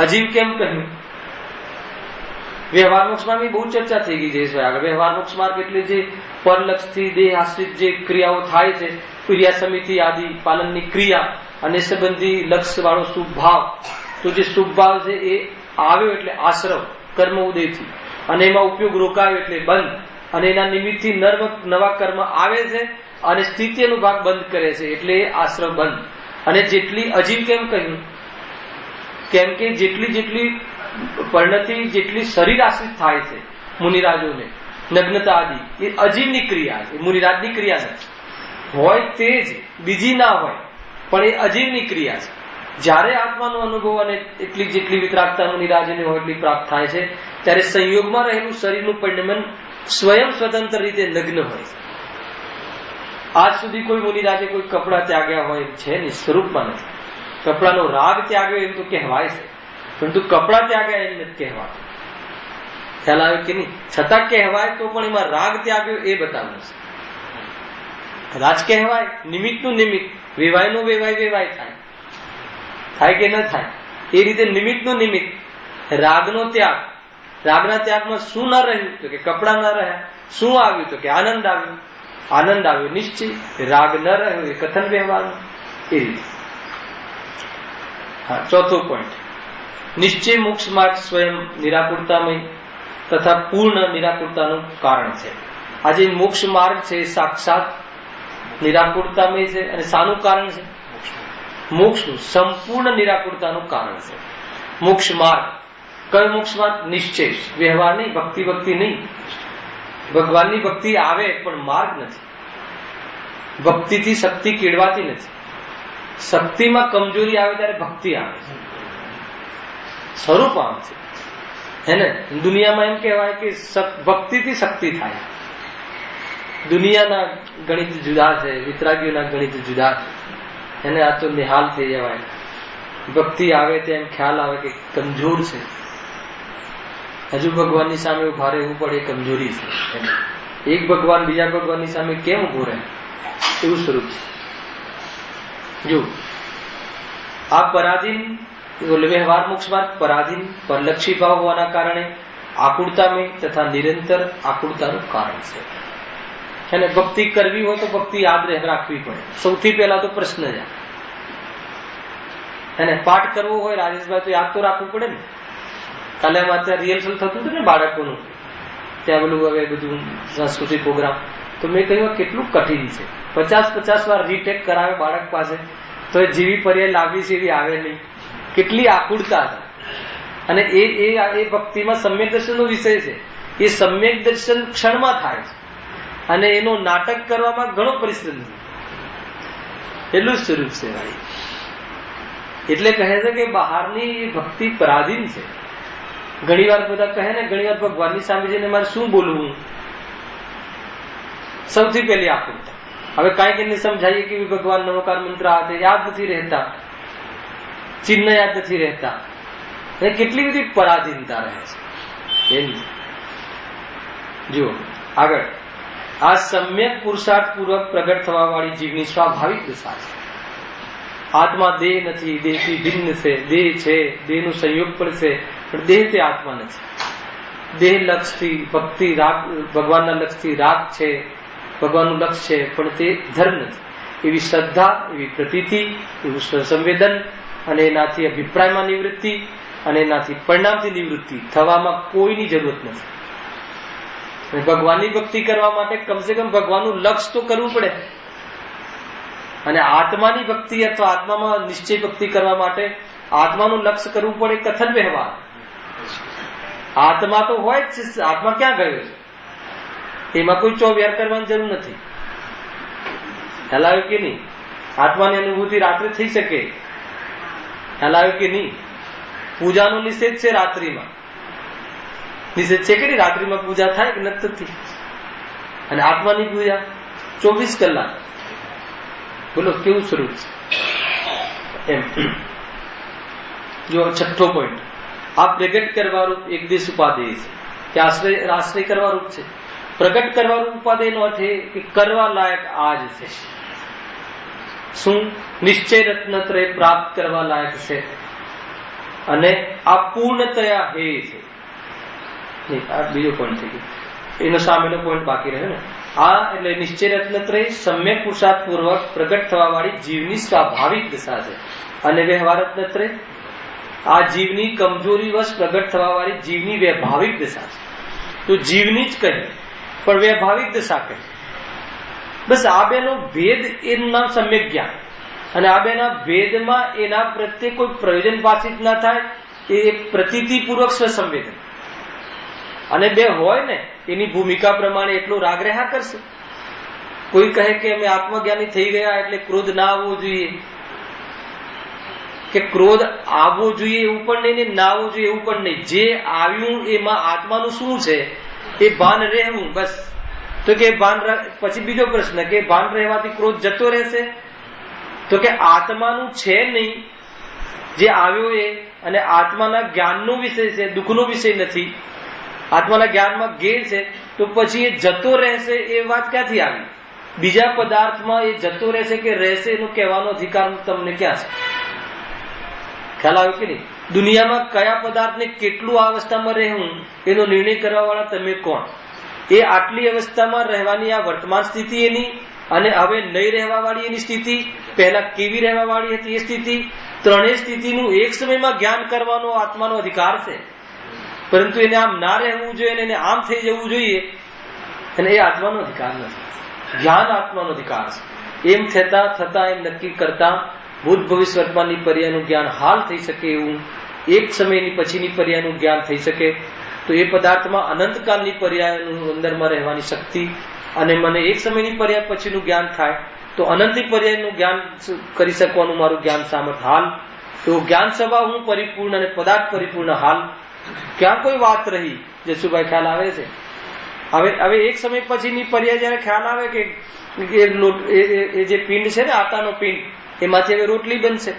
અજીવ કેમ કહ્યું? વ્યવહાર મોક્ષ માર્ગની બહુ ચર્ચા થઈ ગઈ છે. આગળ વ્યવહાર મોક્ષ માર્ગ એટલે જે પરલક્ષથી દેહ આશ્રિત જે ક્રિયાઓ થાય છે, ક્રિયા સમિતિ આદિ પાલનની ક્રિયા અને સંબંધી લક્ષ્ય વાળો શુભ ભાવ, તો જે શુભ ભાવ છે એ આવ્યો એટલે આશ્રવ કર્મ ઉદયથી, અને એમાં ઉપયોગ રોકાયો એટલે બંધ, અને એના નિમિત્તથી નવા કર્મ આવે છે અને સ્થિતિનો ભાગ બંધ કરે છે એટલે આશ્રવ બંધ. અને જેટલી અજીવ કેમ કહ્યું? કેમ કે જેટલી પરિણતિ જેટલી શરીર આશ્રિત થાય છે મુનિરાજોને, નગ્નતા આદિ, એ અજીવની ક્રિયા છે, મુનિરાજની ક્રિયા નથી. હોય તે જ, બીજી ના હોય, પણ એ અજીવની ક્રિયા છે. જ્યારે આત્માનો અનુભવ અને જેટલી વિતરાગતા મુનિરાજને હોય એટલી પ્રાપ્ત થાય છે, ત્યારે સંયોગમાં રહેલું શરીરનું પરિણમન સ્વયં સ્વતંત્ર રીતે નગ્ન હોય છે. આજ સુધી કોઈ મુનિરાજે કોઈ કપડા ત્યાગ્યા હોય છે ને? સ્વરૂપમાં નથી. કપડાનો રાગ ત્યાગ્યો એમ તો કહેવાય છે, પરંતુ કપડા ત્યાગ્યા એમ નથી કહેવાતું. ખ્યાલ આવ્યો કે નહીં? છતાં કહેવાય તો પણ એમાં રાગ ત્યાગ્યો એ બતાવવું છે. કદાચ કહેવાય નિમિત્તનું નિમિત્ત, વેવાયનું વેવાય થાય કે ન થાય, એ રીતે નિમિત્તનું નિમિત્ત, રાગનો ત્યાગ. રાગના ત્યાગમાં શું ના રહ્યું? તો કે કપડા ના રહ્યા. શું આવ્યું? તો કે આનંદ આવ્યો નિશ્ચય. રાગ ન રહ્યો એ કથન વ્યવહારનું, એ રીતે. હા, ચોથો પોઈન્ટ, નિશ્ચય મોક્ષ માર્ગ સ્વયં નિરાકુરતામય તથા પૂર્ણ નિરાકુરતાનું કારણ છે. આજે મોક્ષ માર્ગ છે સાક્ષાત નિરાકુરતામય છે. અને શાનું કારણ છે? મોક્ષનું સંપૂર્ણ નિરાકુરતાનું કારણ છે મોક્ષ માર્ગ. કયો મોક્ષ માર્ગ? નિશ્ચય. વ્યવહાર નહીં, ભક્તિ નહીં. ભગવાનની ભક્તિ આવે પણ માર્ગ નથી. ભક્તિથી શક્તિ કેળવાતી નથી. શક્તિમાં કમજોરી આવે ત્યારે ભક્તિ આવે છે, સ્વરૂપ આવે છે. હે ને? દુનિયામાં એમ કહેવાય કે ભક્તિથી શક્તિ થાય. દુનિયાના ગણિત જુદા છે, વિતરાગીઓના ગણિત જુદા છે. એને આ તો નિહાલ થઈ જવાય. ભક્તિ આવે તેમ ખ્યાલ આવે કે કમજોર છે, હજુ ભગવાનની સામે ઉભા રહેવું પડે, કમજોરી છે. એક ભગવાન બીજા ભગવાનની સામે કેમ ઉભો રહે? એવું સ્વરૂપ છે. જો આ પરાધીન વ્યવહાર મોક્ષ માર્ગ પરાધીન પરલક્ષી ભાવ હોવાના કારણે આકુળતામય તથા નિરંતર આકુળતાનું કારણ છે. અને ભક્તિ કરવી હોય તો ભક્તિ યાદ રાખવી પડે. સૌથી પહેલા તો પ્રશ્ન જ. અને પાઠ કરવો હોય રાજેશભાઈ તો યાદ તો રાખવું પડે ને. કાલે અમારે ત્યાં રિહર્સલ થતું હતું ને બાળકોનું, ત્યાં હવે બધું સાંસ્કૃતિક પ્રોગ્રામ, તો મેં કહ્યું કેટલું કઠિન છે. 50 વાર રીટેક કરાવે બાળક પાસે તો જેવી પર્યાય લાગી છે એવી આવે નહીં. કેટલી આકુળતા હતા. અને એ ભક્તિમાં સમ્યક દર્શનનો વિષય છે. એ સમ્યક દર્શન ક્ષણમાં થાય છે અને એનો નાટક કરવામાં ઘણો પરિશ્રમ છે. એટલું જ સ્વરૂપ છે ભાઈ. એટલે કહે છે કે બહારની ભક્તિ પરાધીન છે. ઘણી વાર બધા કહે ને, ઘણી વાર ભગવાનની સામે જઈને મારે શું બોલવું, સૌથી પહેલી આકુળતા. હવે કાંઈક એને સમજાઈએ કે ભગવાન નમોકાર મંત્ર આ યાદ નથી રહેતા, ચિહ્ન યાદ નથી રહેતા, અને કેટલી બધી પરાધીનતા રહે છે. એમ જુઓ આગળ, આ સમ્યક પુરુષાર્થ પૂર્વક પ્રગટ થવા વાળી જીવની સ્વાભાવિક દશા છે. આત્મા દેહ નથી, દેહથી ભિન્ન છે. દેહ છે, દેહનું સંયોગ પણ છે, પણ દેહ તે આત્મા નથી. દેહ લક્ષથી ભક્તિ, રાગ, ભગવાનના લક્ષથી રાગ છે, ભગવાનનું લક્ષ છે, પણ તે ધર્મ નથી. એવી શ્રદ્ધા, એવી પ્રતીતિ, એવું સંવેદન, અને એનાથી અભિપ્રાયમાં નિવૃત્તિ અને એનાથી પરિણામથી નિવૃત્તિ થવામાં કોઈની જરૂરત નથી. ભગવાનની ભક્તિ કરવા માટે કમસે કમ ભગવાનનું લક્ષ તો કરવું પડે. અને આત્માની ભક્તિ અથવા આત્મામાં નિશ્ચય ભક્તિ કરવા માટે આત્માનું લક્ષ્ય કરવું પડે. કથન વ્યવહાર આત્મા તો હોય જ છે. આત્મા ક્યાં ગયો છે? એમાં કોઈ ચોવ્યાર કરવાની જરૂર નથી. ખ્યાલ આવ્યો કે નહીં? આત્માની અનુભૂતિ રાત્રે થઈ શકે. ખ્યાલ આવ્યો કે નહીં? પૂજાનો નિષેધ છે રાત્રિમાં. નિષેધ છે કે નહીં? રાત્રિમાં પૂજા થાય કે નથી? અને આત્માની પૂજા 24 કલાક. બોલો કેવું સ્વરૂપ છે એમ. જો છઠ્ઠો પોઈન્ટ, આ પ્રગટ કરવારૂપ એકદેશ ઉપાદેય છે કે આશ્રય કરવારૂપ છે. પ્રગટ કરવારૂપ ઉપાદેયનો અર્થ એ કે કરવા લાયક આજ છે. શું? નિશ્ચય રત્નત્રય પ્રાપ્ત કરવા લાયક છે અને આ પૂર્ણતયા હે છે. આ બીજો પોઈન્ટ થઈ ગયો, એનો સામેનો પોઈન્ટ બાકી રહ્યો ને. આ એટલે નિશ્ચય રત્નત્રય સમ્યક પુરુષાર્થ પૂર્વક પ્રગટ થવા વાળી જીવની સ્વાભાવિક દશા છે. અને વ્યવહાર રત્નત્રય આ જીવની કમજોરી વશ પ્રગટ થવા વાળી જીવની વ્યવહારિક દશા છે. તો જીવની જ કહે પણ વ્યવહારિક દશા કહે. બસ આ બેનો ભેદ, એનું નામ સમ્યક જ્ઞાન. અને આ બેના ભેદમાં એના પ્રત્યે કોઈ પ્રયોજન પાસિત ના થાય, એ પ્રતીતિપૂર્વક સ્વસંવેદન. અને બે હોય ને એની ભૂમિકા પ્રમાણે એટલો રાગ રહ્યા કરશે. કોઈ કહે કે અમે આત્મજ્ઞાની થઈ ગયા એટલે ક્રોધ ના આવવો જોઈએ, કે ક્રોધ આવવો જોઈએ એવું પણ નહીં ને ના આવવું જોઈએ એવું પણ નહીં. જે આવ્યું એમાં આત્માનું શું છે એ ભાન રહેવું બસ. તો કે ભાન, પછી બીજો પ્રશ્ન કે ભાન રહેવાથી ક્રોધ જતો રહેશે? તો કે આત્માનું છે નહીં જે આવ્યો એ, અને આત્માના જ્ઞાનનો વિષય છે, દુઃખનો વિષય નથી. આત્માના જ્ઞાનમાં ગેર છે, તો પછી એ જતો રહેશે એ વાત ક્યાંથી આવી? બીજા પદાર્થમાં એ જતો રહેશે કે રહેશે એનો કહેવાનો અધિકાર તમને ક્યાં છે? ખ્યાલ આવ્યો કે નહીં? દુનિયામાં કયા પદાર્થને કેટલું આ અવસ્થામાં રહેવું એનો નિર્ણય કરવા વાળા તમે કોણ? એ આટલી અવસ્થામાં રહેવાની આ વર્તમાન સ્થિતિ એની, અને હવે નહીં રહેવા વાળી એની સ્થિતિ, પહેલા કેવી રહેવા વાળી હતી એ સ્થિતિ, ત્રણેય સ્થિતિનું એક સમયમાં જ્ઞાન કરવાનો આત્માનો અધિકાર છે. પરંતુ એને આમ ના રહેવું જોઈએ અને એને આમ થઈ જવું જોઈએ, અને એ આત્માનો અધિકાર નથી. જ્ઞાન આત્માનો અધિકાર છે. એમ થતા એમ નક્કી કરતા ભૂત ભવિષ્ય વર્તમાનની પર્યાયનું જ્ઞાન હાલ થઈ શકે એવું એક સમયની પછીની પર્યાયનું જ્ઞાન થઈ શકે, તો એ પદાર્થમાં અનંતકાળની પર્યાયનું અંદરમાં રહેવાની શક્તિ, અને મને એક સમયની પર્યાય પછીનું જ્ઞાન થાય તો અનંતી પર્યાયનું જ્ઞાન કરી શકવાનું મારું જ્ઞાન સામર્થ હાલ. તો જ્ઞાન સભા હું પરિપૂર્ણ અને પદાર્થ પરિપૂર્ણ હાલ. ક્યાં કોઈ વાત રહી? જસુભાઈ ખ્યાલ આવે છે? હવે એક સમય પછીની પર્યાય જયારે ખ્યાલ આવે કે એ જે પિંડ છે ને, આટાનો પિંડ, એમાંથી હવે રોટલી બનશે,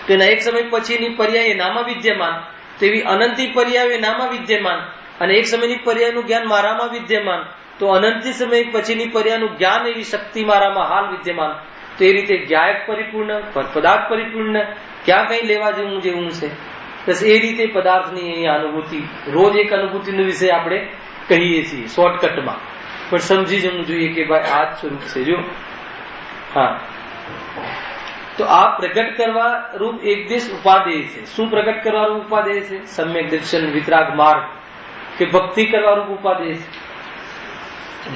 તો એના એક સમય પછીની પર્યાય એનામાં વિદ્યમાન, તો એવી અનંતી પર્યાય એનામાં વિદ્યમાન, અને એક સમયની પર્યાયનું જ્ઞાન મારામાં વિદ્યમાન, તો અનંતી સમય પછીની પર્યાયનું જ્ઞાન એવી શક્તિ મારામાં હાલ વિદ્યમાન. તો એ રીતે જ્ઞાયક પરિપૂર્ણ, પદાર્થ પરિપૂર્ણ, ક્યાં કઈ લેવા જેવું છે. બસ એ રીતે પદાર્થની અનુભૂતિ, રોજ એક અનુભૂતિનો વિષય આપણે કહીએ છીએ શોર્ટકટમાં. પણ સમજી જવું જોઈએ કે ભાઈ આ જ સ્વરૂપ છે. જો હા, તો આ પ્રગટ કરવા રૂપ એકદેશ ઉપાદેય છે. શું પ્રગટ કરવા રૂપ ઉપાદેય છે? સમ્યક દર્શન, વિતરાગ માર્ગ કે ભક્તિ કરવા રૂપ ઉપાદેય છે.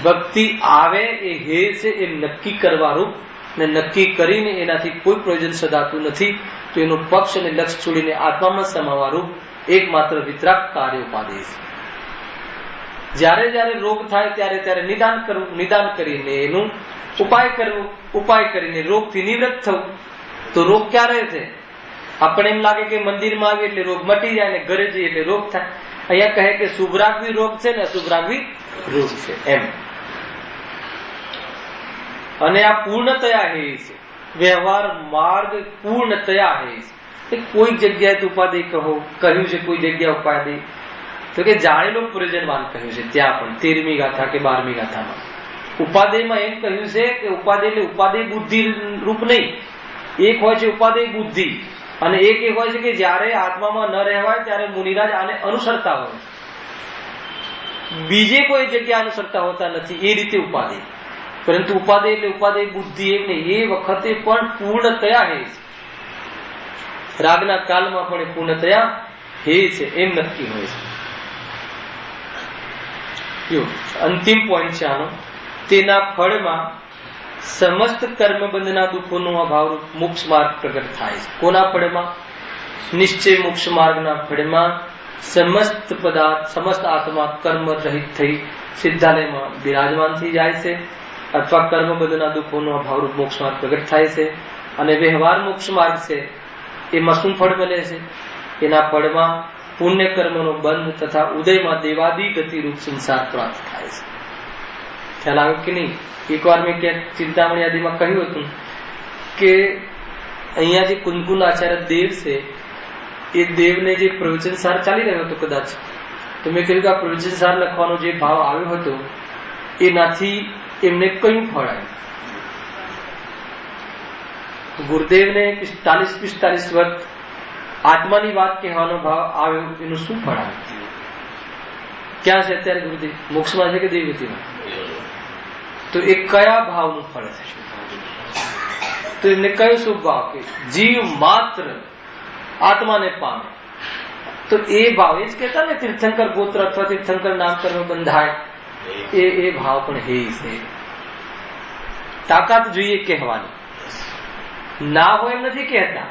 ભક્તિ આવે એ હે છે એ નક્કી કરવા રૂપ, ને નક્કી કરીને એનાથી કોઈ પ્રયોજન સદાતું નથી, તો એનો પક્ષ અને લક્ષ્ય છોડીને આત્મામાં સમાવા રૂપ એકમાત્ર વિતરાગ કાર્ય ઉપાદેય છે. જ્યારે જ્યારે રોગ થાય ત્યારે ત્યારે નિદાન કરવું, નિદાન કરીને એનું ઉપાય કરવો, ઉપાય કરીને રોગથી નિવૃત્ત થવું. તો રોગ ક્યારે છે? આપણે એમ લાગે કે મંદિરમાં આવીએ એટલે રોગ મટી જાય, ને ઘરે જઈએ એટલે રોગ થાય. અહીંયા કહે કે શુભરાગવી રોગ છે ને અશુભરાગવી રોગ છે એમ. અને આ પૂર્ણતયા હે છે, વ્યવહાર માર્ગ પૂર્ણતયા હે છે. કોઈ જગ્યાએ ઉપાધિ કહો, કહ્યું છે કોઈ જગ્યા ઉપાધિ, તો કે જાણેલો પ્રયોજનવાન કહ્યું છે. ત્યાં પણ 13મી ગાથા કે 12મી ગાથામાં ઉપાદેયમાં એમ કહ્યું છે કે ઉપાદેય એટલે ઉપાદેય બુદ્ધિ રૂપ નહીં. એક હોય છે ઉપાદેય બુદ્ધિ, અને એક એ હોય છે કે જ્યારે આત્મામાં ન રહેવાય ત્યારે મુનિરાજ આને અનુસરતા હોય, બીજે કોઈ જગ્યા અનુસરતા હોતા નથી, એ રીતે ઉપાદેય. પરંતુ ઉપાદેય એટલે ઉપાદેય બુદ્ધિ એક નહીં, એ વખતે પણ પૂર્ણતયા હે છે. રાગના કાલમાં પણ એ પૂર્ણતયા હે છે એમ નક્કી હોય છે. અંતિમ પોઈન્ટ છે આનો. તેના ફળમાં સમસ્ત કર્મબંધના દુઃખોનો અભાવ મોક્ષ માર્ગ પ્રગટ થાય છે. કોના ફળમાં? નિશ્ચય મોક્ષ માર્ગના ફળમાં સમસ્ત પદાર્થ, સમસ્ત આત્મા કર્મ રહિત થઈ સિદ્ધાલયમાં બિરાજમાન થઈ જાય છે, અથવા કર્મબંધના દુઃખોનો અભાવરૂપ મોક્ષ માર્ગ પ્રગટ થાય છે. અને વ્યવહાર મોક્ષ માર્ગ છે એમાં શું ફળ મળે છે? એના ફળમાં પુણ્ય કર્મનો બંધ તથા ઉદયમાં દેવાદી ગતિરૂપ સંસાર પ્રાપ્ત થાય છે. ખ્યાલ આવ્યો કે નહીં? એકવાર મેં ક્યાંક ચિંતામણી આદિમાં કહ્યું હતું કે અહીંયા જે કુંદકુંદ આચાર્ય દેવ છે, એ દેવને જે પ્રવચન સાર ચાલી રહ્યો હતો કદાચ, તો મેં કહ્યું કે આ પ્રવચન સાર લખવાનો જે ભાવ આવ્યો હતો એનાથી એમને કયું ફળ આવ્યું? ગુરુદેવને 45 વર્ષ આત્માની વાત કહેવાનો ભાવ આવ્યો, એનું શું ફળ આવ્યું? ક્યાં છે અત્યારે ગુરુદેવ? મોક્ષમાં છે કે દેવગતિમાં? તો એ કયા ભાવનું ફળ છે? તો એમને કયો શુભ ભાવ કે જીવ માત્ર આત્માને પામે, તો એ ભાવ એ જ કહેતા ને તીર્થંકર ગોત્ર અથવા તીર્થંકર નામકર્મ બંધાય, એ ભાવ પણ હે છે. તાકાત જોઈએ કહેવાની, ના હોય એમ નથી કહેતા.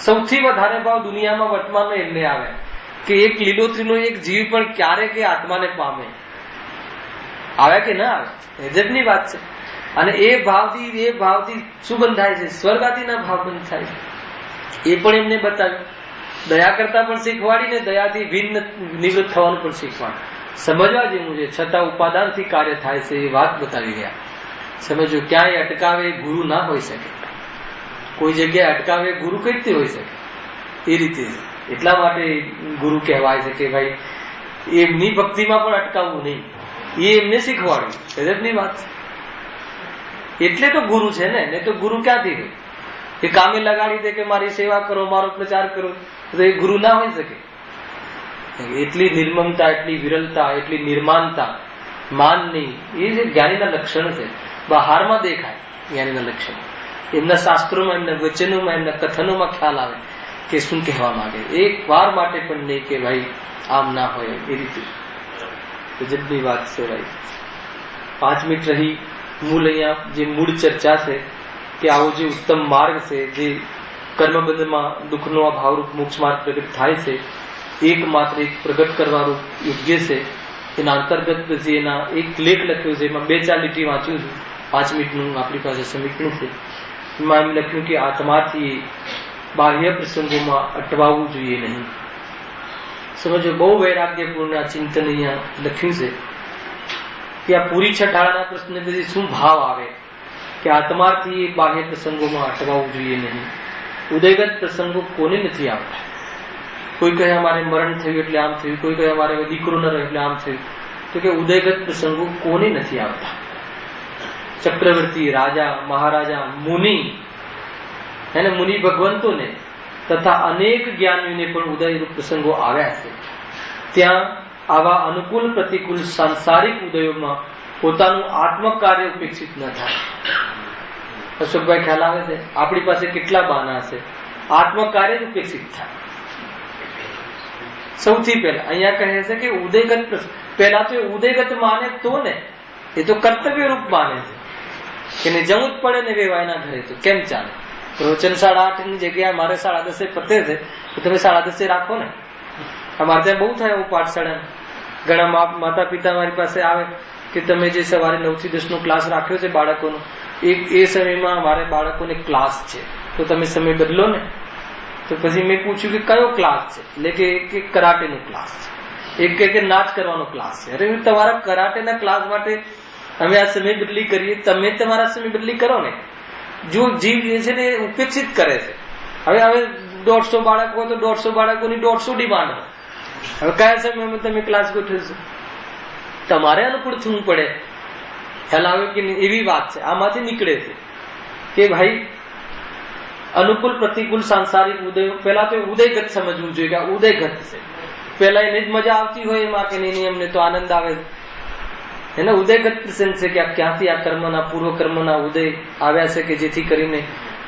સૌથી વધારે ભાવ દુનિયામાં વર્તમાનમાં એમને આવે કે એક લીલોતરીનો એક જીવ પણ ક્યારે કે આત્માને પામે. આવે કે ના આવે? ગજબની વાત છે. અને એ ભાવથી શું બંધાય છે? સ્વર્ગાદિના ભાવ બંધ થાય છે. એ પણ એમને બતાવ્યું. દયા કરતા પણ શીખવાડીને દયાથી ભિન્ન નિવૃત્ત થવાનું પણ શીખવાડ્યું. સમજવા જેવું છે. છતાં ઉપાદાનથી કાર્ય થાય છે એ વાત બતાવી ગયા. સમજો, ક્યાંય અટકાવે ગુરુ ના હોઈ શકે. કોઈ જગ્યાએ અટકાવે ગુરુ કઈ રીતે હોઈ શકે? એ રીતે એટલા માટે ગુરુ કહેવાય છે કે ભાઈ એમની ભક્તિમાં પણ અટકાવવું નહીં, એ એમને શીખવાડ્યું. ગજબની વાત છે. એટલે તો ગુરુ છે ને તો ગુરુ ક્યાંથી હોય? એ કામે લગાડી દે કે મારી સેવા કરો, મારો પ્રચાર કરો, તો એ ગુરુ ના હોઈ શકે. એટલી નિર્મમતા, એટલી વિરલતા, એટલી નિર્માનતા, માન નહીં, એ જે જ્ઞાનીના લક્ષણ છે. બહારમાં દેખાય જ્ઞાનીના લક્ષણ. એમના શાસ્ત્રોમાં, એમના વચનોમાં, એમના કથનોમાં ખ્યાલ આવે કે શું કહેવા માંગે. એક વાર માટે પણ નહીં કે ભાઈ આમ ના હોય એ રીતે. ગજબની વાત છે ભાઈ. 5 મિનિટ રહી. મૂળ અહીંયા જે મૂળ ચર્ચા છે કે આવો જે ઉત્તમ માર્ગ છે, જે કર્મબંધમાં દુઃખનો અભાવરૂપ મોક્ષ માર્ગ પ્રગટ થાય છે, એકમાત્ર એક પ્રગટ કરવાનું યોગ્ય છે. એના અંતર્ગત પછી એના એક લેખ લખ્યો છે, એમાં 2-4 લીટી વાંચ્યું છું. 5 મિનિટનું આપણી પાસે સમીક્ષણ છે. એમાં એમ લખ્યું કે આત્માથી બાહ્ય પ્રસંગોમાં અટવાવું જોઈએ નહીં. સમજો, બહુ વૈરાગ્યપૂર્ણ આ ચિંતન અહીંયા લખ્યું છે કે આ પૂરી છઠાળાના પ્રશ્ન પછી શું ભાવ આવે કે આત્માથી બાહ્ય પ્રસંગોમાં અટવાવું જોઈએ નહીં. ઉદયગત પ્રસંગો કોને નથી આવતા? કોઈ કહે અમારે મરણ થયું એટલે આમ થયું, કોઈ કહે અમારે દીકરો ન રહ્યો એટલે આમ થયું. તો કે ઉદયગત પ્રસંગો કોને નથી આવતા? ચક્રવર્તી, રાજા, મહારાજા, મુનિ, એને મુનિ ભગવંતોને તથા અનેક જ્ઞાનીઓને પણ ઉદયરૂપ પ્રસંગો આવ્યા છે. ત્યાં આવા અનુકૂળ પ્રતિકૂળ સાંસારિક ઉદયોમાં પોતાનું આત્મકાર્ય ઉપેક્ષિત ન થાય. અશોકભાઈ ખ્યાલ આવે છે? આપણી પાસે કેટલા બહાના છે, આત્મકાર્ય ઉપેક્ષિત થાય. સૌથી પહેલા અહીંયા કહે છે કે ઉદયગત, પહેલા તો ઉદયગત માને તો ને, એ તો કર્તવ્ય રૂપ માને છે કે ને જવું જ પડે ને વેવાયના ઘરે, તો કેમ ચાલે? પ્રવચન 8:30 ની જગ્યાએ મારે 10:30 પતે છે, તો તમે 10:30 રાખો ને. અમારે ત્યાં બહુ થાય એવું પાઠશાળા. ઘણા માતા પિતા મારી પાસે આવે કે તમે જે સવારે 9 થી 10 નો ક્લાસ રાખ્યો છે બાળકોનો, એ સમયમાં અમારે બાળકોને ક્લાસ છે, તો તમે સમય બદલો ને. તો પછી મેં પૂછ્યું કે કયો ક્લાસ છે? એટલે કે કરાટેનો ક્લાસ છે. એક કે નાચ કરવાનો ક્લાસ છે. અરે તમારા કરાટેના ક્લાસ માટે અમે આ સમય બદલી કરીએ, તમે તમારા સમય બદલી કરો ને. જો જીવ જે છે ને ઉપેક્ષિત કરે છે. હવે 150 બાળકો હોય તો 150 બાળકોની 150 ડિમાન્ડ હોય. હવે કયા સમયમાં તમે ક્લાસ ગોઠવશો? તમારે અનુકૂળ થવું પડે. ખ્યાલ આવે કે એવી વાત છે. આમાંથી નીકળે છે કે ભાઈ અનુકૂળ પ્રતિકૂળ સાંસારિક ઉદય, પેલા તો ઉદયગત સમજવું જોઈએ કે આ ઉદયગત છે. પેલા એને જ મજા આવતી હોય એમાં કે નહીં, અમને તો આનંદ આવે એને ઉદયગત પ્રસંગ છે કે આ ક્યાંથી આ કર્મના પૂર્વ કર્મના ઉદય આવ્યા છે કે જેથી કરીને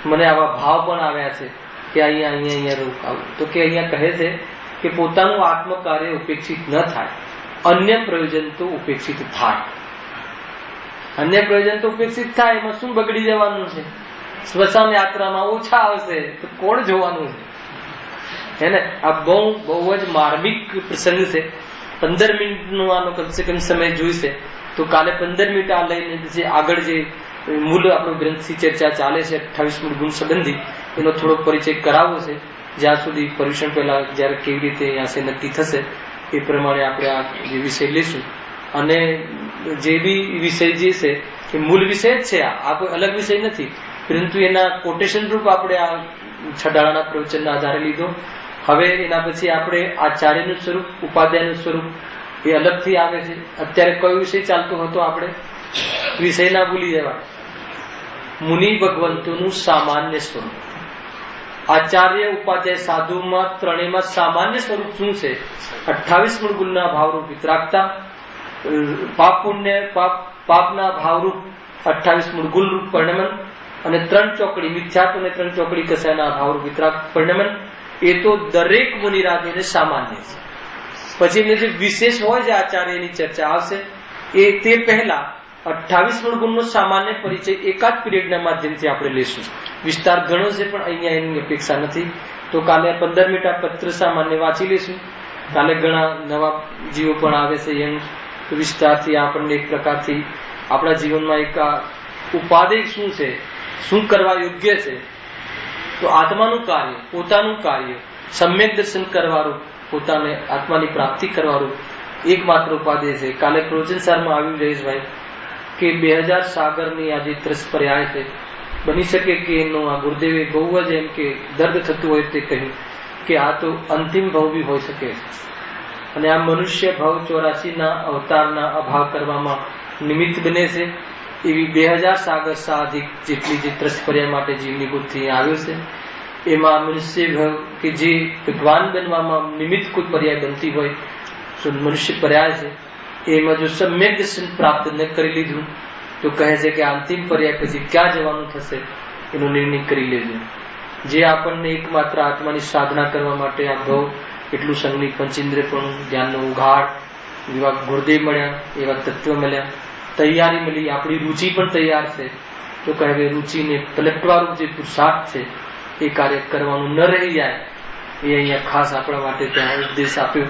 મને આવા ભાવ પણ આવ્યા છે કે અહીંયા રોકાવું. તો કે અહીંયા કહે છે કે પોતાનું આત્મકાર્ય ઉપેક્ષિત ન થાય, અન્ય પ્રયોજન તો ઉપેક્ષિત થાય. અન્ય પ્રયોજન તો ઉપેક્ષિત થાય, એમાં શું બગડી જવાનું છે? સ્મશાન યાત્રામાં ઓછા આવશે તો કોણ જોવાનું છે ને? આ બહુ જ માર્મિક પ્રસંગ છે. 15 મિનિટનો આનો કમસે કમ સમય જોઈશે, તો કાલે 15 મિનિટ આ લઈને જે આગળ જે મૂળ આપણો ગ્રંથની ચર્ચા ચાલે છે 28 મૂળ ગુણ સંબંધી, એનો થોડો પરિચય કરાવવો છે. જ્યાં સુધી પર્યુષણ પહેલા જયારે કેવી રીતે અહીંયા નક્કી થશે એ પ્રમાણે આપણે આ જે વિષય લઈશું. અને જે બી વિષય જે છે એ મૂળ વિષય જ છે, આ કોઈ અલગ વિષય નથી, પરંતુ એના કોટેશન રૂપ આપણે આ છડાળાના પ્રવચનના આધારે લીધો. હવે એના પછી આપણે આચાર્યનું સ્વરૂપ, ઉપાધ્યાયનું સ્વરૂપ એ અલગથી આવે છે. અત્યારે કયો વિષય ચાલતો હતો? આપણે વિષય ના ભૂલી જવા. મુનિ ભગવંતોનું સામાન્ય સ્વરૂપ. આચાર્ય, ઉપાધ્યાય, સાધુમાં ત્રણેયમાં સામાન્ય સ્વરૂપ શું છે? 28 મૂળ ગુણના ભાવરૂપ વિતરાગતા, પાપના ભાવરૂપ 28 મૂળ ગુણરૂપ પરિણમન, અને 3 ચોકડી મિથ્યાત્વ અને 3 ચોકડી કસાયના ભાવરૂપ વિતરાગ પરિણમન. એ તો દરેક મુનિરાજોને સામાન્ય છે. પછી એમને જે વિશેષ હોય છે આચાર્યની ચર્ચા આવશે. એ તે પહેલા 28 મૂળ ગુણનો સામાન્ય પરિચય એકાદ પીરિયડના માધ્યમથી આપણે લઈશું. વિસ્તાર ઘણો છે પણ અહીંયા એની અપેક્ષા નથી. તો કાલે 15 મિનિટ આ પત્ર સામાન્ય વાંચી લઈશું. કાલે ઘણા નવા જીવો પણ આવે છે, એમ વિસ્તારથી આપણને એક પ્રકારથી આપણા જીવનમાં એક ઉપાદેય શું છે, શું કરવા યોગ્ય છે. તો આત્માનું કાર્ય, પોતાનું કાર્ય સમ્યક દર્શન કરવાનું, પોતાને આત્માની પ્રાપ્તિ કરવાનું એકમાત્ર ઉપાદેય છે. કાલે પ્રવચન સારમાં આવ્યું જયેશભાઈ કે 2000 સાગરની આ જે ત્રસ પર્યાય છે, બની શકે કે એનો આ ગુરુદેવે બહુ જ એમ કે દર્દ થતું હોય તે કહ્યું કે આ તો અંતિમ ભાવ બી હોઈ શકે છે. અને આ મનુષ્ય ભાવ 84ના અવતારના અભાવ કરવામાં નિમિત્ત બને છે. એવી 2000 સાગર સાધિક જેટલી જે ત્રસ પર્યાય માટે જીવની બુદ્ધિ આવ્યો છે, એમાં મનુષ્ય ભાવ કે જે ભગવાન બનવામાં નિમિત્ત કોઈ પર્યાય બનતી હોય તો મનુષ્ય પર્યાય છે. એમાં જો સમ્યક દર્શન પ્રાપ્ત ન કરી લીધું તો કહે છે કે અંતિમ પર્યાય પછી ક્યાં જવાનું થશે એનો નિર્ણય કરી લેજો. જે આપણને એકમાત્ર આત્માની સાધના કરવા માટે આ ભાવ એટલું સંગની પંચેન્દ્રિયપણું, ધ્યાનનો ઉઘાડ, એવા ગુરુદેવ મળ્યા, એવા તત્વ મળ્યા, તૈયારી મળી, આપણી રુચિ પણ તૈયાર છે. તો કહે રુચિને પલટવાળું જે પુરુષાર્થ છે એ કાર્ય કરવાનું ન રહી જાય, એ અહીંયા ખાસ આપણા માટે ત્યાં ઉપદેશ આપ્યો.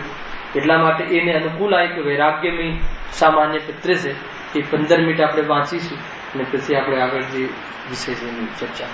એટલા માટે એને અનુકૂળ આ એક વૈરાગ્યમય સામાન્ય પત્ર છે. એ 15 મિનિટ આપણે વાંચીશું અને પછી આપણે આગળ જે વિષય છે એની ચર્ચા